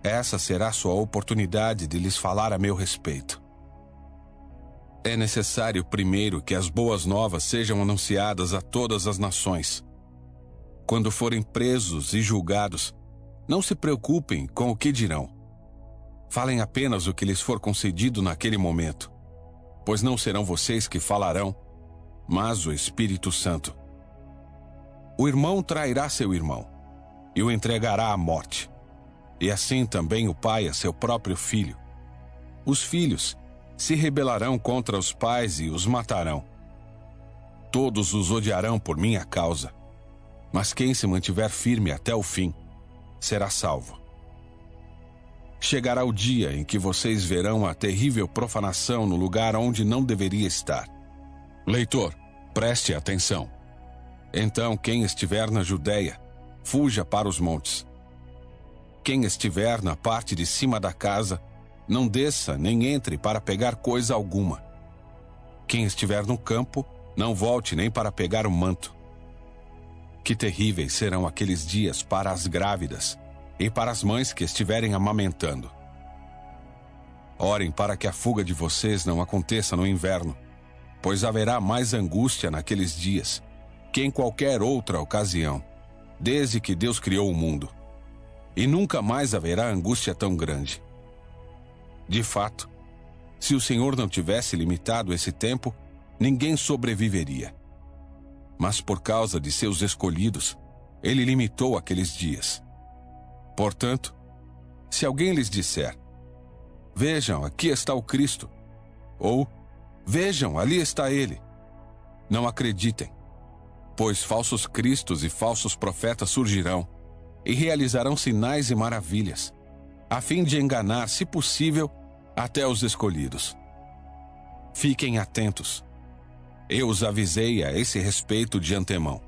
Essa será sua oportunidade de lhes falar a meu respeito. É necessário primeiro que as boas novas sejam anunciadas a todas as nações. Quando forem presos e julgados, não se preocupem com o que dirão. Falem apenas o que lhes for concedido naquele momento, pois não serão vocês que falarão, mas o Espírito Santo. O irmão trairá seu irmão e o entregará à morte, e assim também o pai a seu próprio filho. Os filhos se rebelarão contra os pais e os matarão. Todos os odiarão por minha causa, mas quem se mantiver firme até o fim será salvo. Chegará o dia em que vocês verão a terrível profanação no lugar onde não deveria estar. Leitor, preste atenção. Então, quem estiver na Judéia, fuja para os montes. Quem estiver na parte de cima da casa, não desça nem entre para pegar coisa alguma. Quem estiver no campo, não volte nem para pegar o manto. Que terríveis serão aqueles dias para as grávidas e para as mães que estiverem amamentando. Orem para que a fuga de vocês não aconteça no inverno, pois haverá mais angústia naqueles dias que em qualquer outra ocasião, desde que Deus criou o mundo. E nunca mais haverá angústia tão grande. De fato, se o Senhor não tivesse limitado esse tempo, ninguém sobreviveria. Mas por causa de seus escolhidos, Ele limitou aqueles dias. Portanto, se alguém lhes disser: Vejam, aqui está o Cristo, ou Vejam, ali está Ele, não acreditem, pois falsos cristos e falsos profetas surgirão e realizarão sinais e maravilhas, a fim de enganar, se possível, até os escolhidos. Fiquem atentos. Eu os avisei a esse respeito de antemão.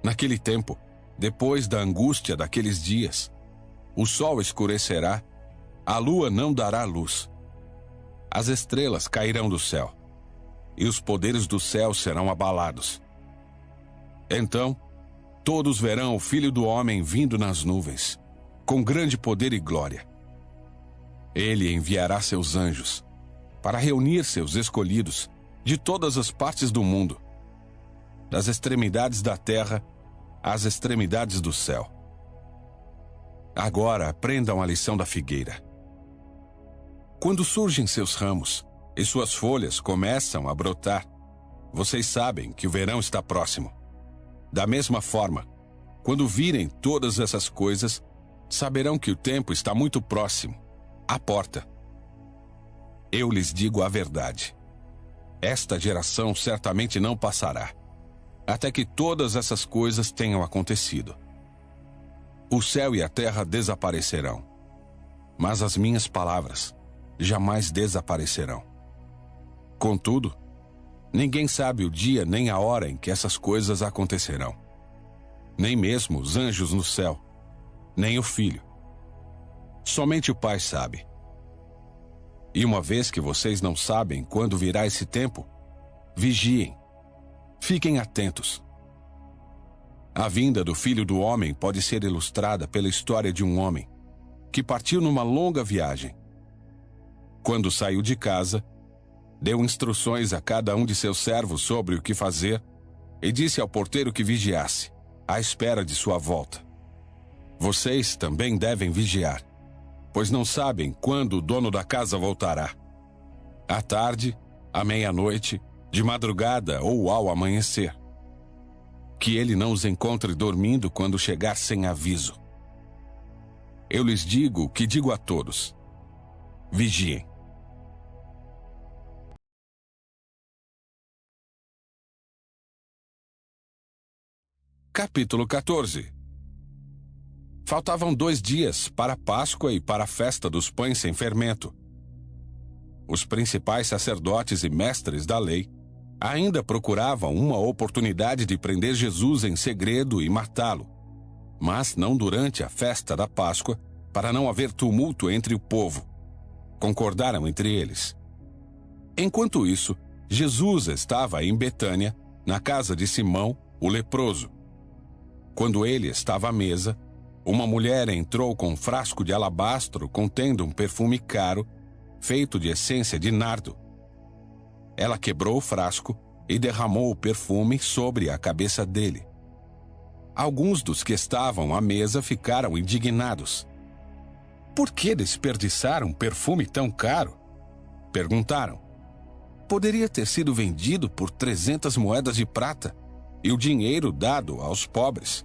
Naquele tempo, depois da angústia daqueles dias, o sol escurecerá, a lua não dará luz. As estrelas cairão do céu, e os poderes do céu serão abalados. Então, todos verão o Filho do Homem vindo nas nuvens, com grande poder e glória. Ele enviará seus anjos para reunir seus escolhidos de todas as partes do mundo, das extremidades da terra às extremidades do céu. Agora aprendam a lição da figueira. Quando surgem seus ramos e suas folhas começam a brotar, vocês sabem que o verão está próximo. Da mesma forma, quando virem todas essas coisas, saberão que o tempo está muito próximo, à porta. Eu lhes digo a verdade. Esta geração certamente não passará, até que todas essas coisas tenham acontecido. O céu e a terra desaparecerão, mas as minhas palavras jamais desaparecerão. Contudo, ninguém sabe o dia nem a hora em que essas coisas acontecerão. Nem mesmo os anjos no céu, nem o Filho. Somente o Pai sabe. E uma vez que vocês não sabem quando virá esse tempo, vigiem, fiquem atentos. A vinda do Filho do Homem pode ser ilustrada pela história de um homem que partiu numa longa viagem. Quando saiu de casa, deu instruções a cada um de seus servos sobre o que fazer e disse ao porteiro que vigiasse, à espera de sua volta. Vocês também devem vigiar, pois não sabem quando o dono da casa voltará. À tarde, à meia-noite, de madrugada ou ao amanhecer. Que ele não os encontre dormindo quando chegar sem aviso. Eu lhes digo o que digo a todos: vigiem. Capítulo 14. Faltavam 2 dias para a Páscoa e para a festa dos pães sem fermento. Os principais sacerdotes e mestres da lei ainda procuravam uma oportunidade de prender Jesus em segredo e matá-lo, mas não durante a festa da Páscoa, para não haver tumulto entre o povo. Concordaram entre eles. Enquanto isso, Jesus estava em Betânia, na casa de Simão, o leproso. Quando ele estava à mesa, uma mulher entrou com um frasco de alabastro contendo um perfume caro, feito de essência de nardo. Ela quebrou o frasco e derramou o perfume sobre a cabeça dele. Alguns dos que estavam à mesa ficaram indignados. Por que desperdiçar um perfume tão caro? Perguntaram. Poderia ter sido vendido por 300 moedas de prata e o dinheiro dado aos pobres.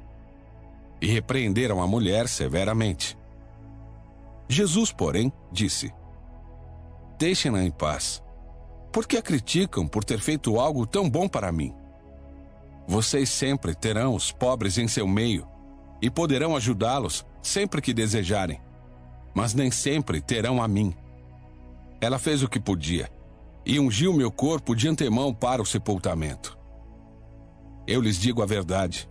E repreenderam a mulher severamente. Jesus, porém, disse: Deixem-na em paz. Por que a criticam por ter feito algo tão bom para mim? Vocês sempre terão os pobres em seu meio e poderão ajudá-los sempre que desejarem, mas nem sempre terão a mim. Ela fez o que podia e ungiu meu corpo de antemão para o sepultamento. Eu lhes digo a verdade: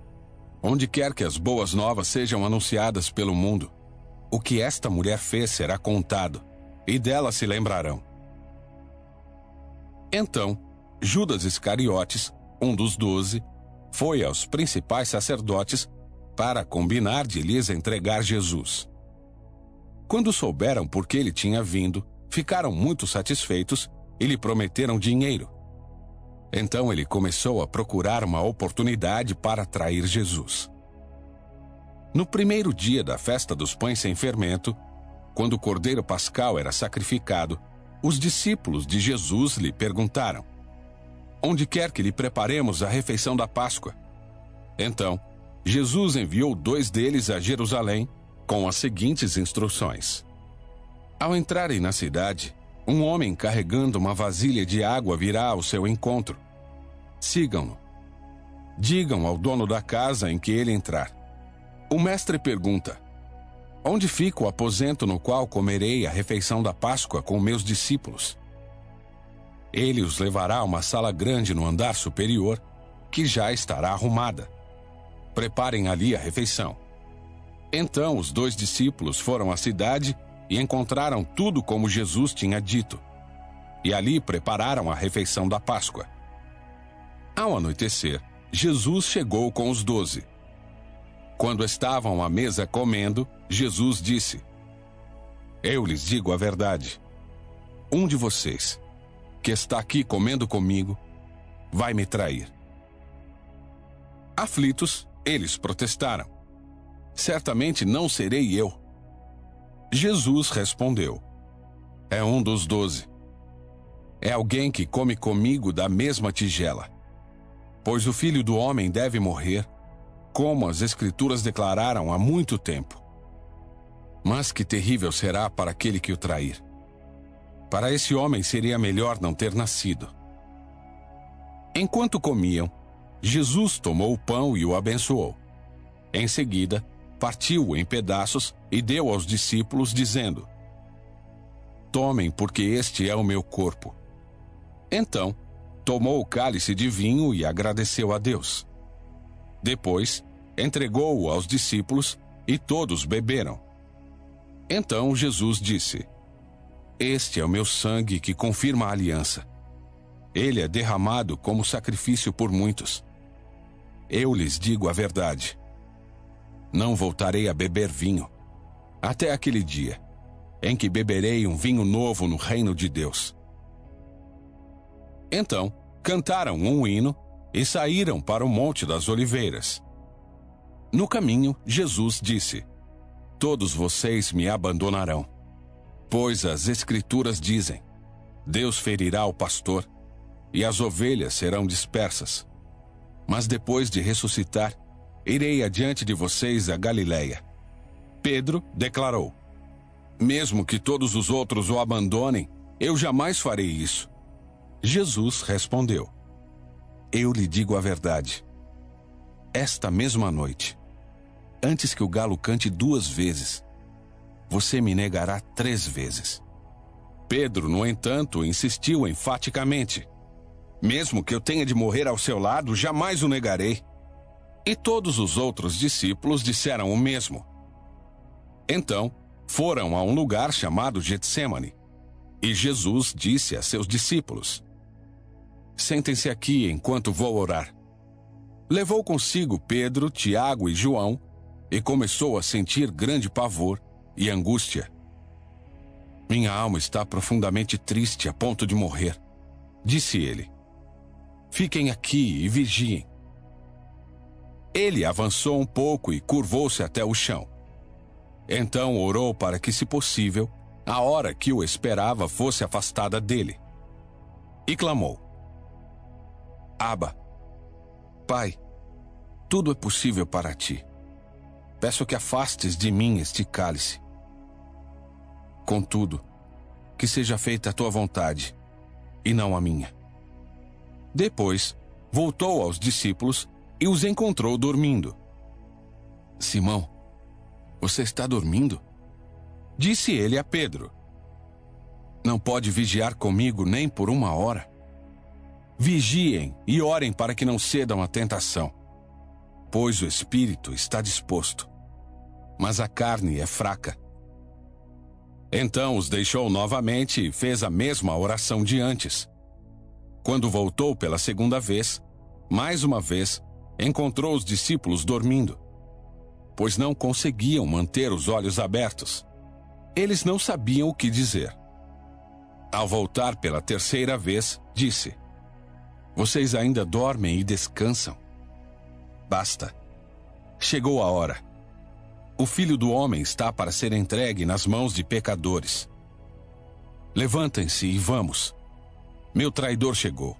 onde quer que as boas novas sejam anunciadas pelo mundo, o que esta mulher fez será contado, e dela se lembrarão. Então, Judas Iscariotes, um dos 12, foi aos principais sacerdotes para combinar de lhes entregar Jesus. Quando souberam por que ele tinha vindo, ficaram muito satisfeitos e lhe prometeram dinheiro. Então ele começou a procurar uma oportunidade para trair Jesus. No primeiro dia da festa dos pães sem fermento, quando o cordeiro pascal era sacrificado, os discípulos de Jesus lhe perguntaram: Onde quer que lhe preparemos a refeição da Páscoa? Então, Jesus enviou 2 deles a Jerusalém com as seguintes instruções. Ao entrarem na cidade, um homem carregando uma vasilha de água virá ao seu encontro. Sigam-no. Digam ao dono da casa em que ele entrar: O mestre pergunta: Onde fica o aposento no qual comerei a refeição da Páscoa com meus discípulos? Ele os levará a uma sala grande no andar superior, que já estará arrumada. Preparem ali a refeição. Então os 2 discípulos foram à cidade e encontraram tudo como Jesus tinha dito. E ali prepararam a refeição da Páscoa. Ao anoitecer, Jesus chegou com os 12. Quando estavam à mesa comendo, Jesus disse: Eu lhes digo a verdade. Um de vocês, que está aqui comendo comigo, vai me trair. Aflitos, eles protestaram: Certamente não serei eu. Jesus respondeu: É um dos 12. É alguém que come comigo da mesma tigela. Pois o Filho do Homem deve morrer, como as Escrituras declararam há muito tempo. Mas que terrível será para aquele que o trair. Para esse homem seria melhor não ter nascido. Enquanto comiam, Jesus tomou o pão e o abençoou. Em seguida, partiu-o em pedaços e deu aos discípulos, dizendo: Tomem, porque este é o meu corpo. Então, tomou o cálice de vinho e agradeceu a Deus. Depois, entregou-o aos discípulos e todos beberam. Então Jesus disse: Este é o meu sangue que confirma a aliança. Ele é derramado como sacrifício por muitos. Eu lhes digo a verdade. Não voltarei a beber vinho, até aquele dia em que beberei um vinho novo no reino de Deus. Então, cantaram um hino e saíram para o Monte das Oliveiras. No caminho, Jesus disse: Todos vocês me abandonarão, pois as Escrituras dizem: Deus ferirá o pastor e as ovelhas serão dispersas. Mas depois de ressuscitar, irei adiante de vocês a Galiléia. Pedro declarou: Mesmo que todos os outros o abandonem, eu jamais farei isso. Jesus respondeu: Eu lhe digo a verdade. Esta mesma noite, antes que o galo cante 2 vezes, você me negará 3 vezes. Pedro, no entanto, insistiu enfaticamente: Mesmo que eu tenha de morrer ao seu lado, jamais o negarei. E todos os outros discípulos disseram o mesmo. Então, foram a um lugar chamado Getsêmani, e Jesus disse a seus discípulos: Sentem-se aqui enquanto vou orar. Levou consigo Pedro, Tiago e João, e começou a sentir grande pavor e angústia. Minha alma está profundamente triste a ponto de morrer, disse ele. Fiquem aqui e vigiem. Ele avançou um pouco e curvou-se até o chão. Então orou para que, se possível, a hora que o esperava fosse afastada dele. E clamou: Abba, Pai, tudo é possível para ti. Peço que afastes de mim este cálice. Contudo, que seja feita a tua vontade, e não a minha. Depois, voltou aos discípulos e os encontrou dormindo. Simão, você está dormindo? Disse ele a Pedro. Não pode vigiar comigo nem por 1 hora? Vigiem e orem para que não cedam à tentação, pois o espírito está disposto, mas a carne é fraca. Então os deixou novamente e fez a mesma oração de antes. Quando voltou pela 2ª vez, mais uma vez, encontrou os discípulos dormindo, pois não conseguiam manter os olhos abertos. Eles não sabiam o que dizer. Ao voltar pela 3ª vez, disse: Vocês ainda dormem e descansam? Basta. Chegou a hora. O Filho do Homem está para ser entregue nas mãos de pecadores. Levantem-se e vamos. Meu traidor chegou.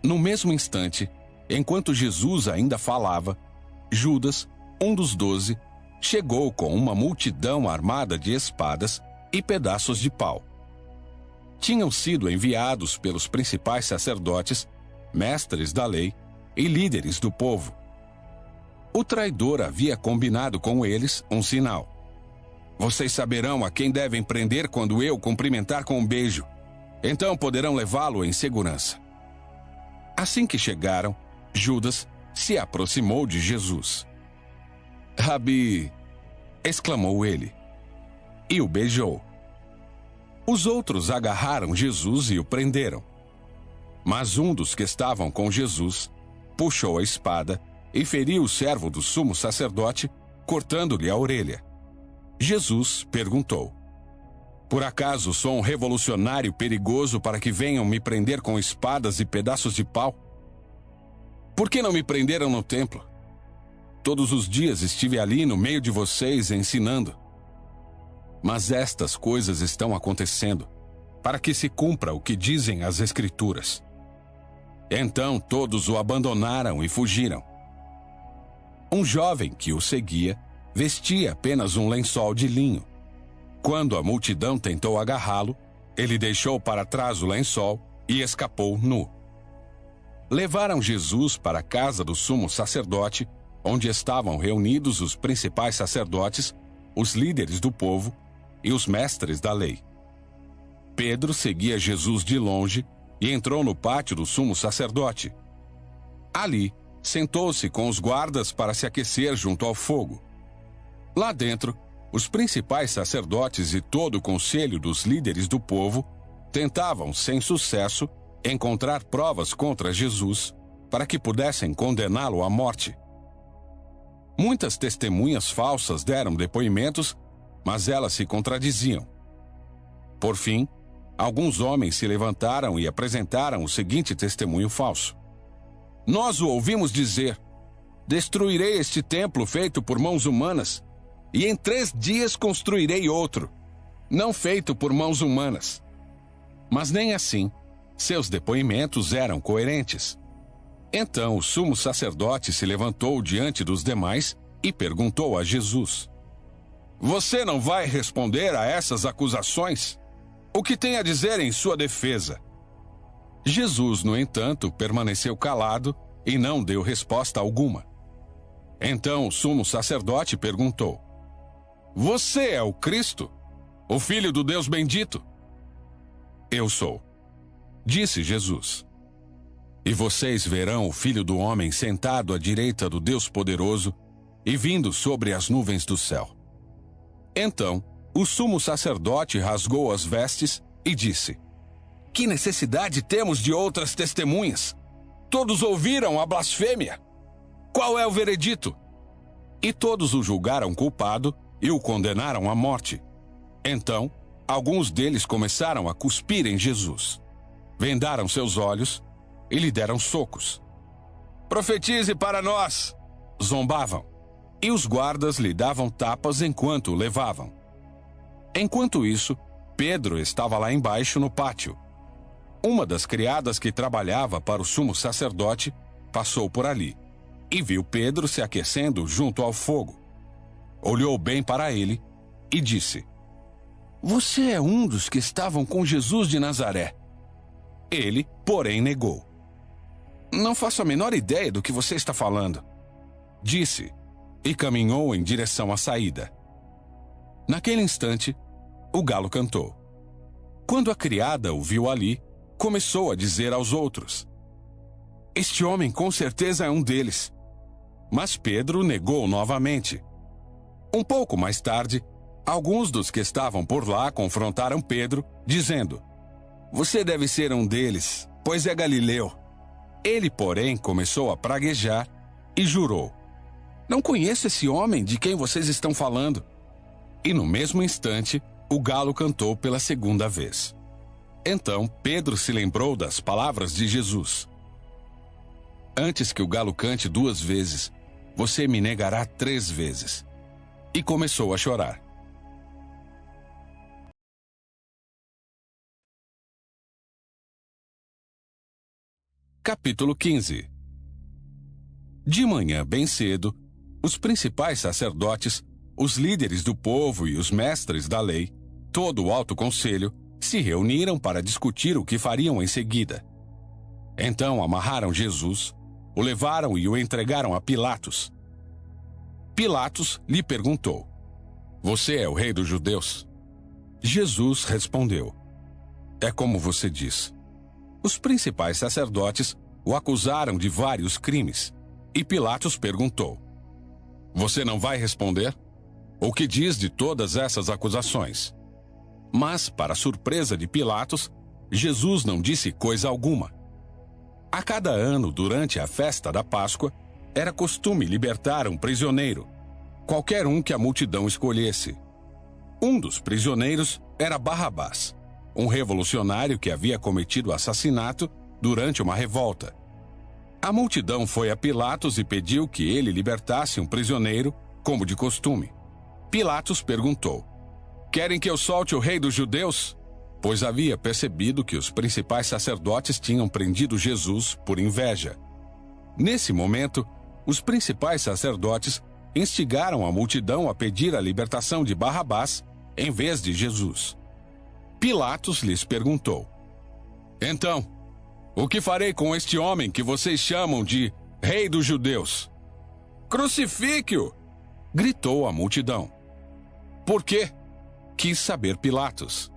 No mesmo instante, enquanto Jesus ainda falava, Judas, um dos 12, chegou com uma multidão armada de espadas e pedaços de pau. Tinham sido enviados pelos principais sacerdotes, mestres da lei e líderes do povo. O traidor havia combinado com eles um sinal. Vocês saberão a quem devem prender quando eu cumprimentar com um beijo. Então poderão levá-lo em segurança. Assim que chegaram, Judas se aproximou de Jesus. Rabi, exclamou ele, e o beijou. Os outros agarraram Jesus e o prenderam. Mas um dos que estavam com Jesus puxou a espada e feriu o servo do sumo sacerdote, cortando-lhe a orelha. Jesus perguntou: Por acaso sou um revolucionário perigoso para que venham me prender com espadas e pedaços de pau? Por que não me prenderam no templo? Todos os dias estive ali no meio de vocês ensinando. Mas estas coisas estão acontecendo para que se cumpra o que dizem as Escrituras. Então todos o abandonaram e fugiram. Um jovem que o seguia vestia apenas um lençol de linho. Quando a multidão tentou agarrá-lo, ele deixou para trás o lençol e escapou nu. Levaram Jesus para a casa do sumo sacerdote, onde estavam reunidos os principais sacerdotes, os líderes do povo e os mestres da lei. Pedro seguia Jesus de longe e entrou no pátio do sumo sacerdote. Ali, sentou-se com os guardas para se aquecer junto ao fogo. Lá dentro, os principais sacerdotes e todo o conselho dos líderes do povo tentavam, sem sucesso, encontrar provas contra Jesus para que pudessem condená-lo à morte. Muitas testemunhas falsas deram depoimentos, mas elas se contradiziam. Por fim, alguns homens se levantaram e apresentaram o seguinte testemunho falso: Nós o ouvimos dizer: destruirei este templo feito por mãos humanas, e em 3 dias construirei outro, não feito por mãos humanas. Mas nem assim, seus depoimentos eram coerentes. Então o sumo sacerdote se levantou diante dos demais e perguntou a Jesus: Você não vai responder a essas acusações? O que tem a dizer em sua defesa? Jesus, no entanto, permaneceu calado e não deu resposta alguma. Então o sumo sacerdote perguntou: Você é o Cristo, o Filho do Deus bendito? Eu sou, disse Jesus. E vocês verão o Filho do Homem sentado à direita do Deus Poderoso e vindo sobre as nuvens do céu. Então, o sumo sacerdote rasgou as vestes e disse: Que necessidade temos de outras testemunhas? Todos ouviram a blasfêmia. Qual é o veredito? E todos o julgaram culpado e o condenaram à morte. Então, alguns deles começaram a cuspir em Jesus. Vendaram seus olhos e lhe deram socos. Profetize para nós! Zombavam. E os guardas lhe davam tapas enquanto o levavam. Enquanto isso, Pedro estava lá embaixo no pátio. Uma das criadas que trabalhava para o sumo sacerdote passou por ali e viu Pedro se aquecendo junto ao fogo. Olhou bem para ele e disse: Você é um dos que estavam com Jesus de Nazaré. Ele, porém, negou. Não faço a menor ideia do que você está falando, disse, e caminhou em direção à saída. Naquele instante, o galo cantou. Quando a criada o viu ali, começou a dizer aos outros: Este homem com certeza é um deles. Mas Pedro negou novamente. Um pouco mais tarde, alguns dos que estavam por lá confrontaram Pedro, dizendo: Você deve ser um deles, pois é galileu. Ele, porém, começou a praguejar e jurou: Não conheço esse homem de quem vocês estão falando. E no mesmo instante, o galo cantou pela segunda vez. Então Pedro se lembrou das palavras de Jesus: Antes que o galo cante 2 vezes, você me negará 3 vezes. E começou a chorar. Capítulo 15. De manhã bem cedo, os principais sacerdotes, os líderes do povo e os mestres da lei, todo o alto conselho, se reuniram para discutir o que fariam em seguida. Então amarraram Jesus, o levaram e o entregaram a Pilatos. Pilatos lhe perguntou: Você é o rei dos judeus? Jesus respondeu: É como você diz. Os principais sacerdotes o acusaram de vários crimes, e Pilatos perguntou: Você não vai responder? O que diz de todas essas acusações? Mas, para surpresa de Pilatos, Jesus não disse coisa alguma. A cada ano, durante a festa da Páscoa, era costume libertar um prisioneiro, qualquer um que a multidão escolhesse. Um dos prisioneiros era Barrabás, um revolucionário que havia cometido assassinato durante uma revolta. A multidão foi a Pilatos e pediu que ele libertasse um prisioneiro, como de costume. Pilatos perguntou: Querem que eu solte o rei dos judeus? Pois havia percebido que os principais sacerdotes tinham prendido Jesus por inveja. Nesse momento, os principais sacerdotes instigaram a multidão a pedir a libertação de Barrabás em vez de Jesus. Pilatos lhes perguntou: Então, o que farei com este homem que vocês chamam de Rei dos Judeus? Crucifique-o! Gritou a multidão. Por quê? Quis saber Pilatos.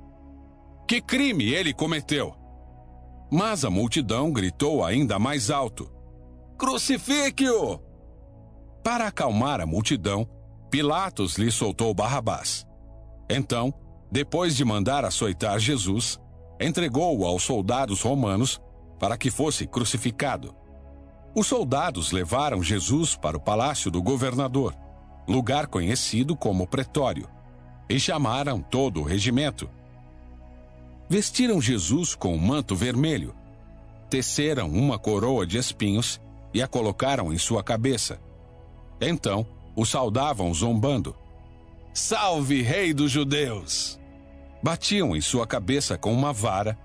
Que crime ele cometeu? Mas a multidão gritou ainda mais alto: Crucifique-o! Para acalmar a multidão, Pilatos lhe soltou Barrabás. Então, depois de mandar açoitar Jesus, entregou-o aos soldados romanos para que fosse crucificado. Os soldados levaram Jesus para o palácio do governador, lugar conhecido como Pretório, e chamaram todo o regimento. Vestiram Jesus com um manto vermelho, teceram uma coroa de espinhos e a colocaram em sua cabeça. Então, o saudavam zombando. Salve, Rei dos Judeus! Batiam em sua cabeça com uma vara,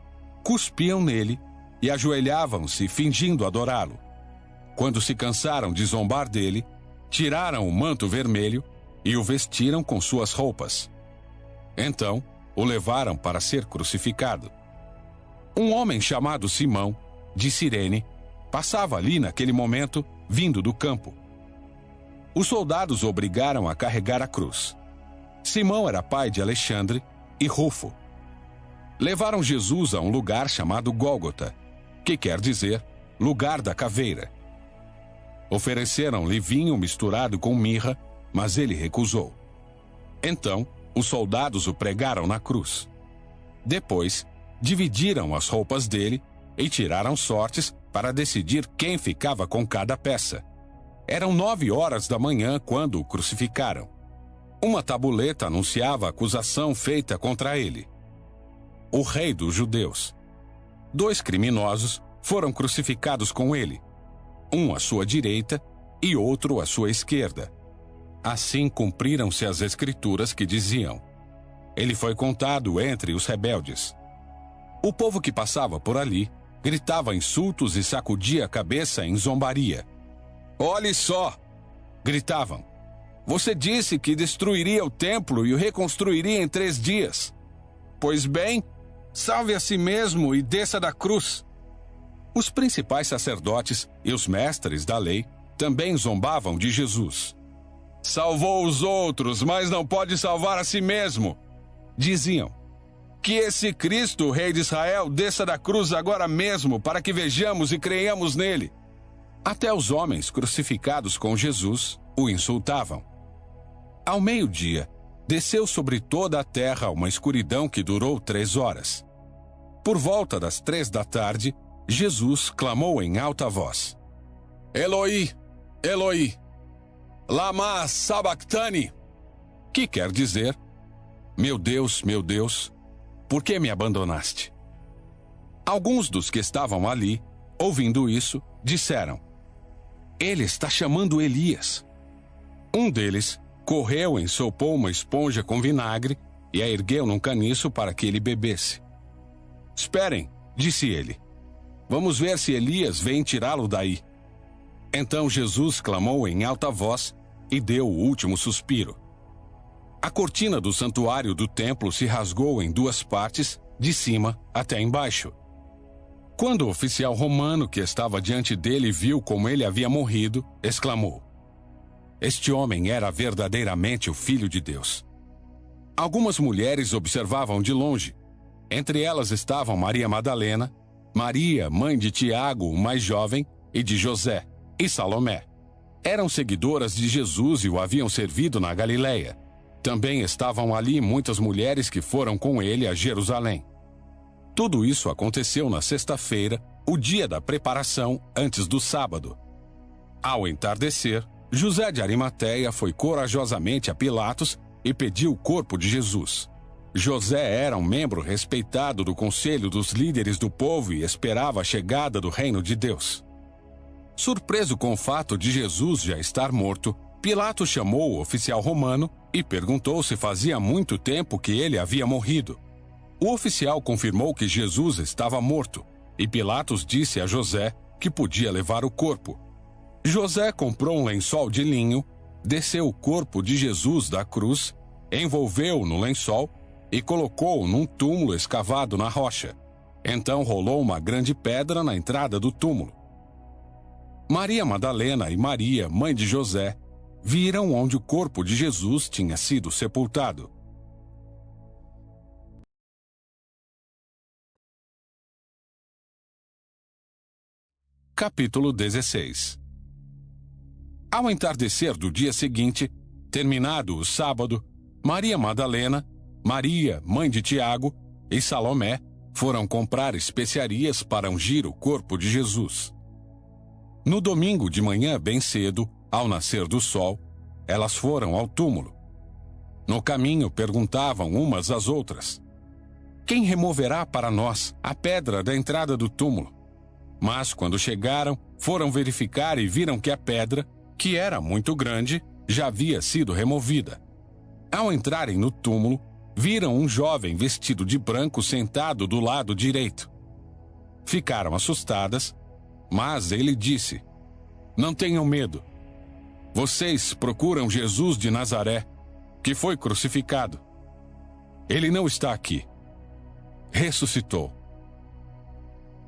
cuspiam nele e ajoelhavam-se fingindo adorá-lo. Quando se cansaram de zombar dele, tiraram o manto vermelho e o vestiram com suas roupas. Então, o levaram para ser crucificado. Um homem chamado Simão, de Cirene, passava ali naquele momento, vindo do campo. Os soldados o obrigaram a carregar a cruz. Simão era pai de Alexandre e Rufo. Levaram Jesus a um lugar chamado Gólgota, que quer dizer lugar da caveira. Ofereceram-lhe vinho misturado com mirra, mas ele recusou. Então, os soldados o pregaram na cruz. Depois, dividiram as roupas dele e tiraram sortes para decidir quem ficava com cada peça. Eram 9 horas da manhã quando o crucificaram. Uma tabuleta anunciava a acusação feita contra ele. O Rei dos Judeus. 2 criminosos foram crucificados com ele, um à sua direita e outro à sua esquerda. Assim cumpriram-se as escrituras que diziam: ele foi contado entre os rebeldes. O povo que passava por ali gritava insultos e sacudia a cabeça em zombaria. Olhe só! Gritavam. Você disse que destruiria o templo e o reconstruiria em 3 dias. Pois bem, salve a si mesmo e desça da cruz. Os principais sacerdotes e os mestres da lei também zombavam de Jesus. Salvou os outros, mas não pode salvar a si mesmo, diziam. Que esse Cristo, Rei de Israel, desça da cruz agora mesmo para que vejamos e creiamos nele. Até os homens crucificados com Jesus o insultavam. Ao meio-dia, desceu sobre toda a terra uma escuridão que durou 3 horas. Por volta das 3 da tarde, Jesus clamou em alta voz: Eloi, Eloi, lama sabachthani, que quer dizer: meu Deus, por que me abandonaste? Alguns dos que estavam ali, ouvindo isso, disseram: ele está chamando Elias. Um deles correu, ensopou uma esponja com vinagre e a ergueu num caniço para que ele bebesse. Esperem, disse ele. Vamos ver se Elias vem tirá-lo daí. Então Jesus clamou em alta voz e deu o último suspiro. A cortina do santuário do templo se rasgou em 2 partes, de cima até embaixo. Quando o oficial romano que estava diante dele viu como ele havia morrido, exclamou: este homem era verdadeiramente o Filho de Deus. Algumas mulheres observavam de longe. Entre elas estavam Maria Madalena, Maria, mãe de Tiago, o mais jovem, e de José, e Salomé. Eram seguidoras de Jesus e o haviam servido na Galileia. Também estavam ali muitas mulheres que foram com ele a Jerusalém. Tudo isso aconteceu na sexta-feira, o dia da preparação, antes do sábado. Ao entardecer, José de Arimateia foi corajosamente a Pilatos e pediu o corpo de Jesus. José era um membro respeitado do conselho dos líderes do povo e esperava a chegada do reino de Deus. Surpreso com o fato de Jesus já estar morto, Pilatos chamou o oficial romano e perguntou se fazia muito tempo que ele havia morrido. O oficial confirmou que Jesus estava morto e Pilatos disse a José que podia levar o corpo. José comprou um lençol de linho, desceu o corpo de Jesus da cruz, envolveu-o no lençol e colocou-o num túmulo escavado na rocha. Então rolou uma grande pedra na entrada do túmulo. Maria Madalena e Maria, mãe de José, viram onde o corpo de Jesus tinha sido sepultado. Capítulo 16. Ao entardecer do dia seguinte, Terminado o sábado, Maria Madalena, Maria, mãe de Tiago, e Salomé foram comprar especiarias para ungir o corpo de Jesus. No domingo de manhã bem cedo, ao nascer do sol, elas foram ao túmulo. No caminho perguntavam umas às outras: quem removerá para nós a pedra da entrada do túmulo? Mas quando chegaram, foram verificar e viram que a pedra, que era muito grande, já havia sido removida. Ao entrarem no túmulo, viram um jovem vestido de branco sentado do lado direito. Ficaram assustadas, mas ele disse: não tenham medo. Vocês procuram Jesus de Nazaré, que foi crucificado. Ele não está aqui. Ressuscitou.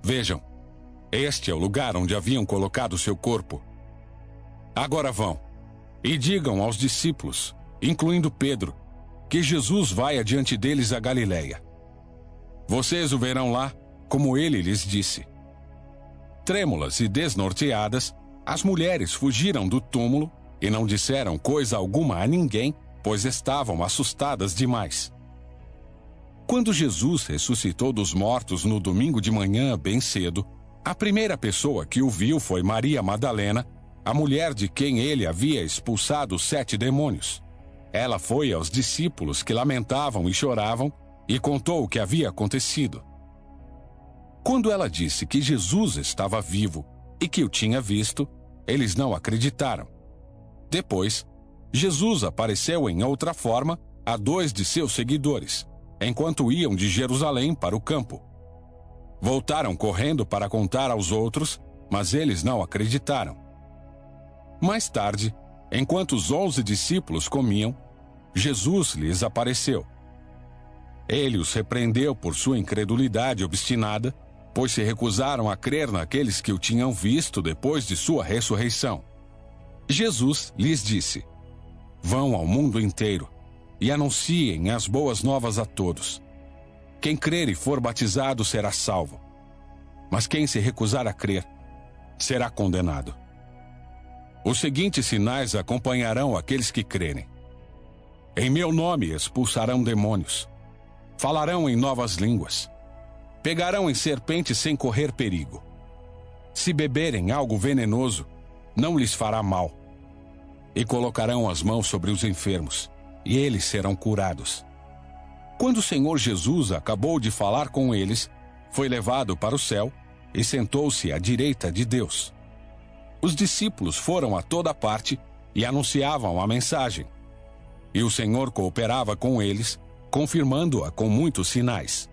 Vejam, este é o lugar onde haviam colocado seu corpo. Agora vão e digam aos discípulos, incluindo Pedro, que Jesus vai adiante deles a Galiléia. Vocês o verão lá, como ele lhes disse. Trêmulas e desnorteadas, as mulheres fugiram do túmulo e não disseram coisa alguma a ninguém, pois estavam assustadas demais. Quando Jesus ressuscitou dos mortos no domingo de manhã bem cedo, a primeira pessoa que o viu foi Maria Madalena, a mulher de quem ele havia expulsado 7 demônios. Ela foi aos discípulos que lamentavam e choravam e contou o que havia acontecido. Quando ela disse que Jesus estava vivo e que o tinha visto, eles não acreditaram. Depois, Jesus apareceu em outra forma a 2 de seus seguidores, enquanto iam de Jerusalém para o campo. Voltaram correndo para contar aos outros, mas eles não acreditaram. Mais tarde, enquanto os 11 discípulos comiam, Jesus lhes apareceu. Ele os repreendeu por sua incredulidade obstinada, pois se recusaram a crer naqueles que o tinham visto depois de sua ressurreição. Jesus lhes disse: vão ao mundo inteiro e anunciem as boas novas a todos. Quem crer e for batizado será salvo, mas quem se recusar a crer será condenado. Os seguintes sinais acompanharão aqueles que crerem. Em meu nome expulsarão demônios, falarão em novas línguas, pegarão em serpentes sem correr perigo. Se beberem algo venenoso, não lhes fará mal. E colocarão as mãos sobre os enfermos, e eles serão curados. Quando o Senhor Jesus acabou de falar com eles, foi levado para o céu e sentou-se à direita de Deus. Os discípulos foram a toda parte e anunciavam a mensagem. E o Senhor cooperava com eles, confirmando-a com muitos sinais.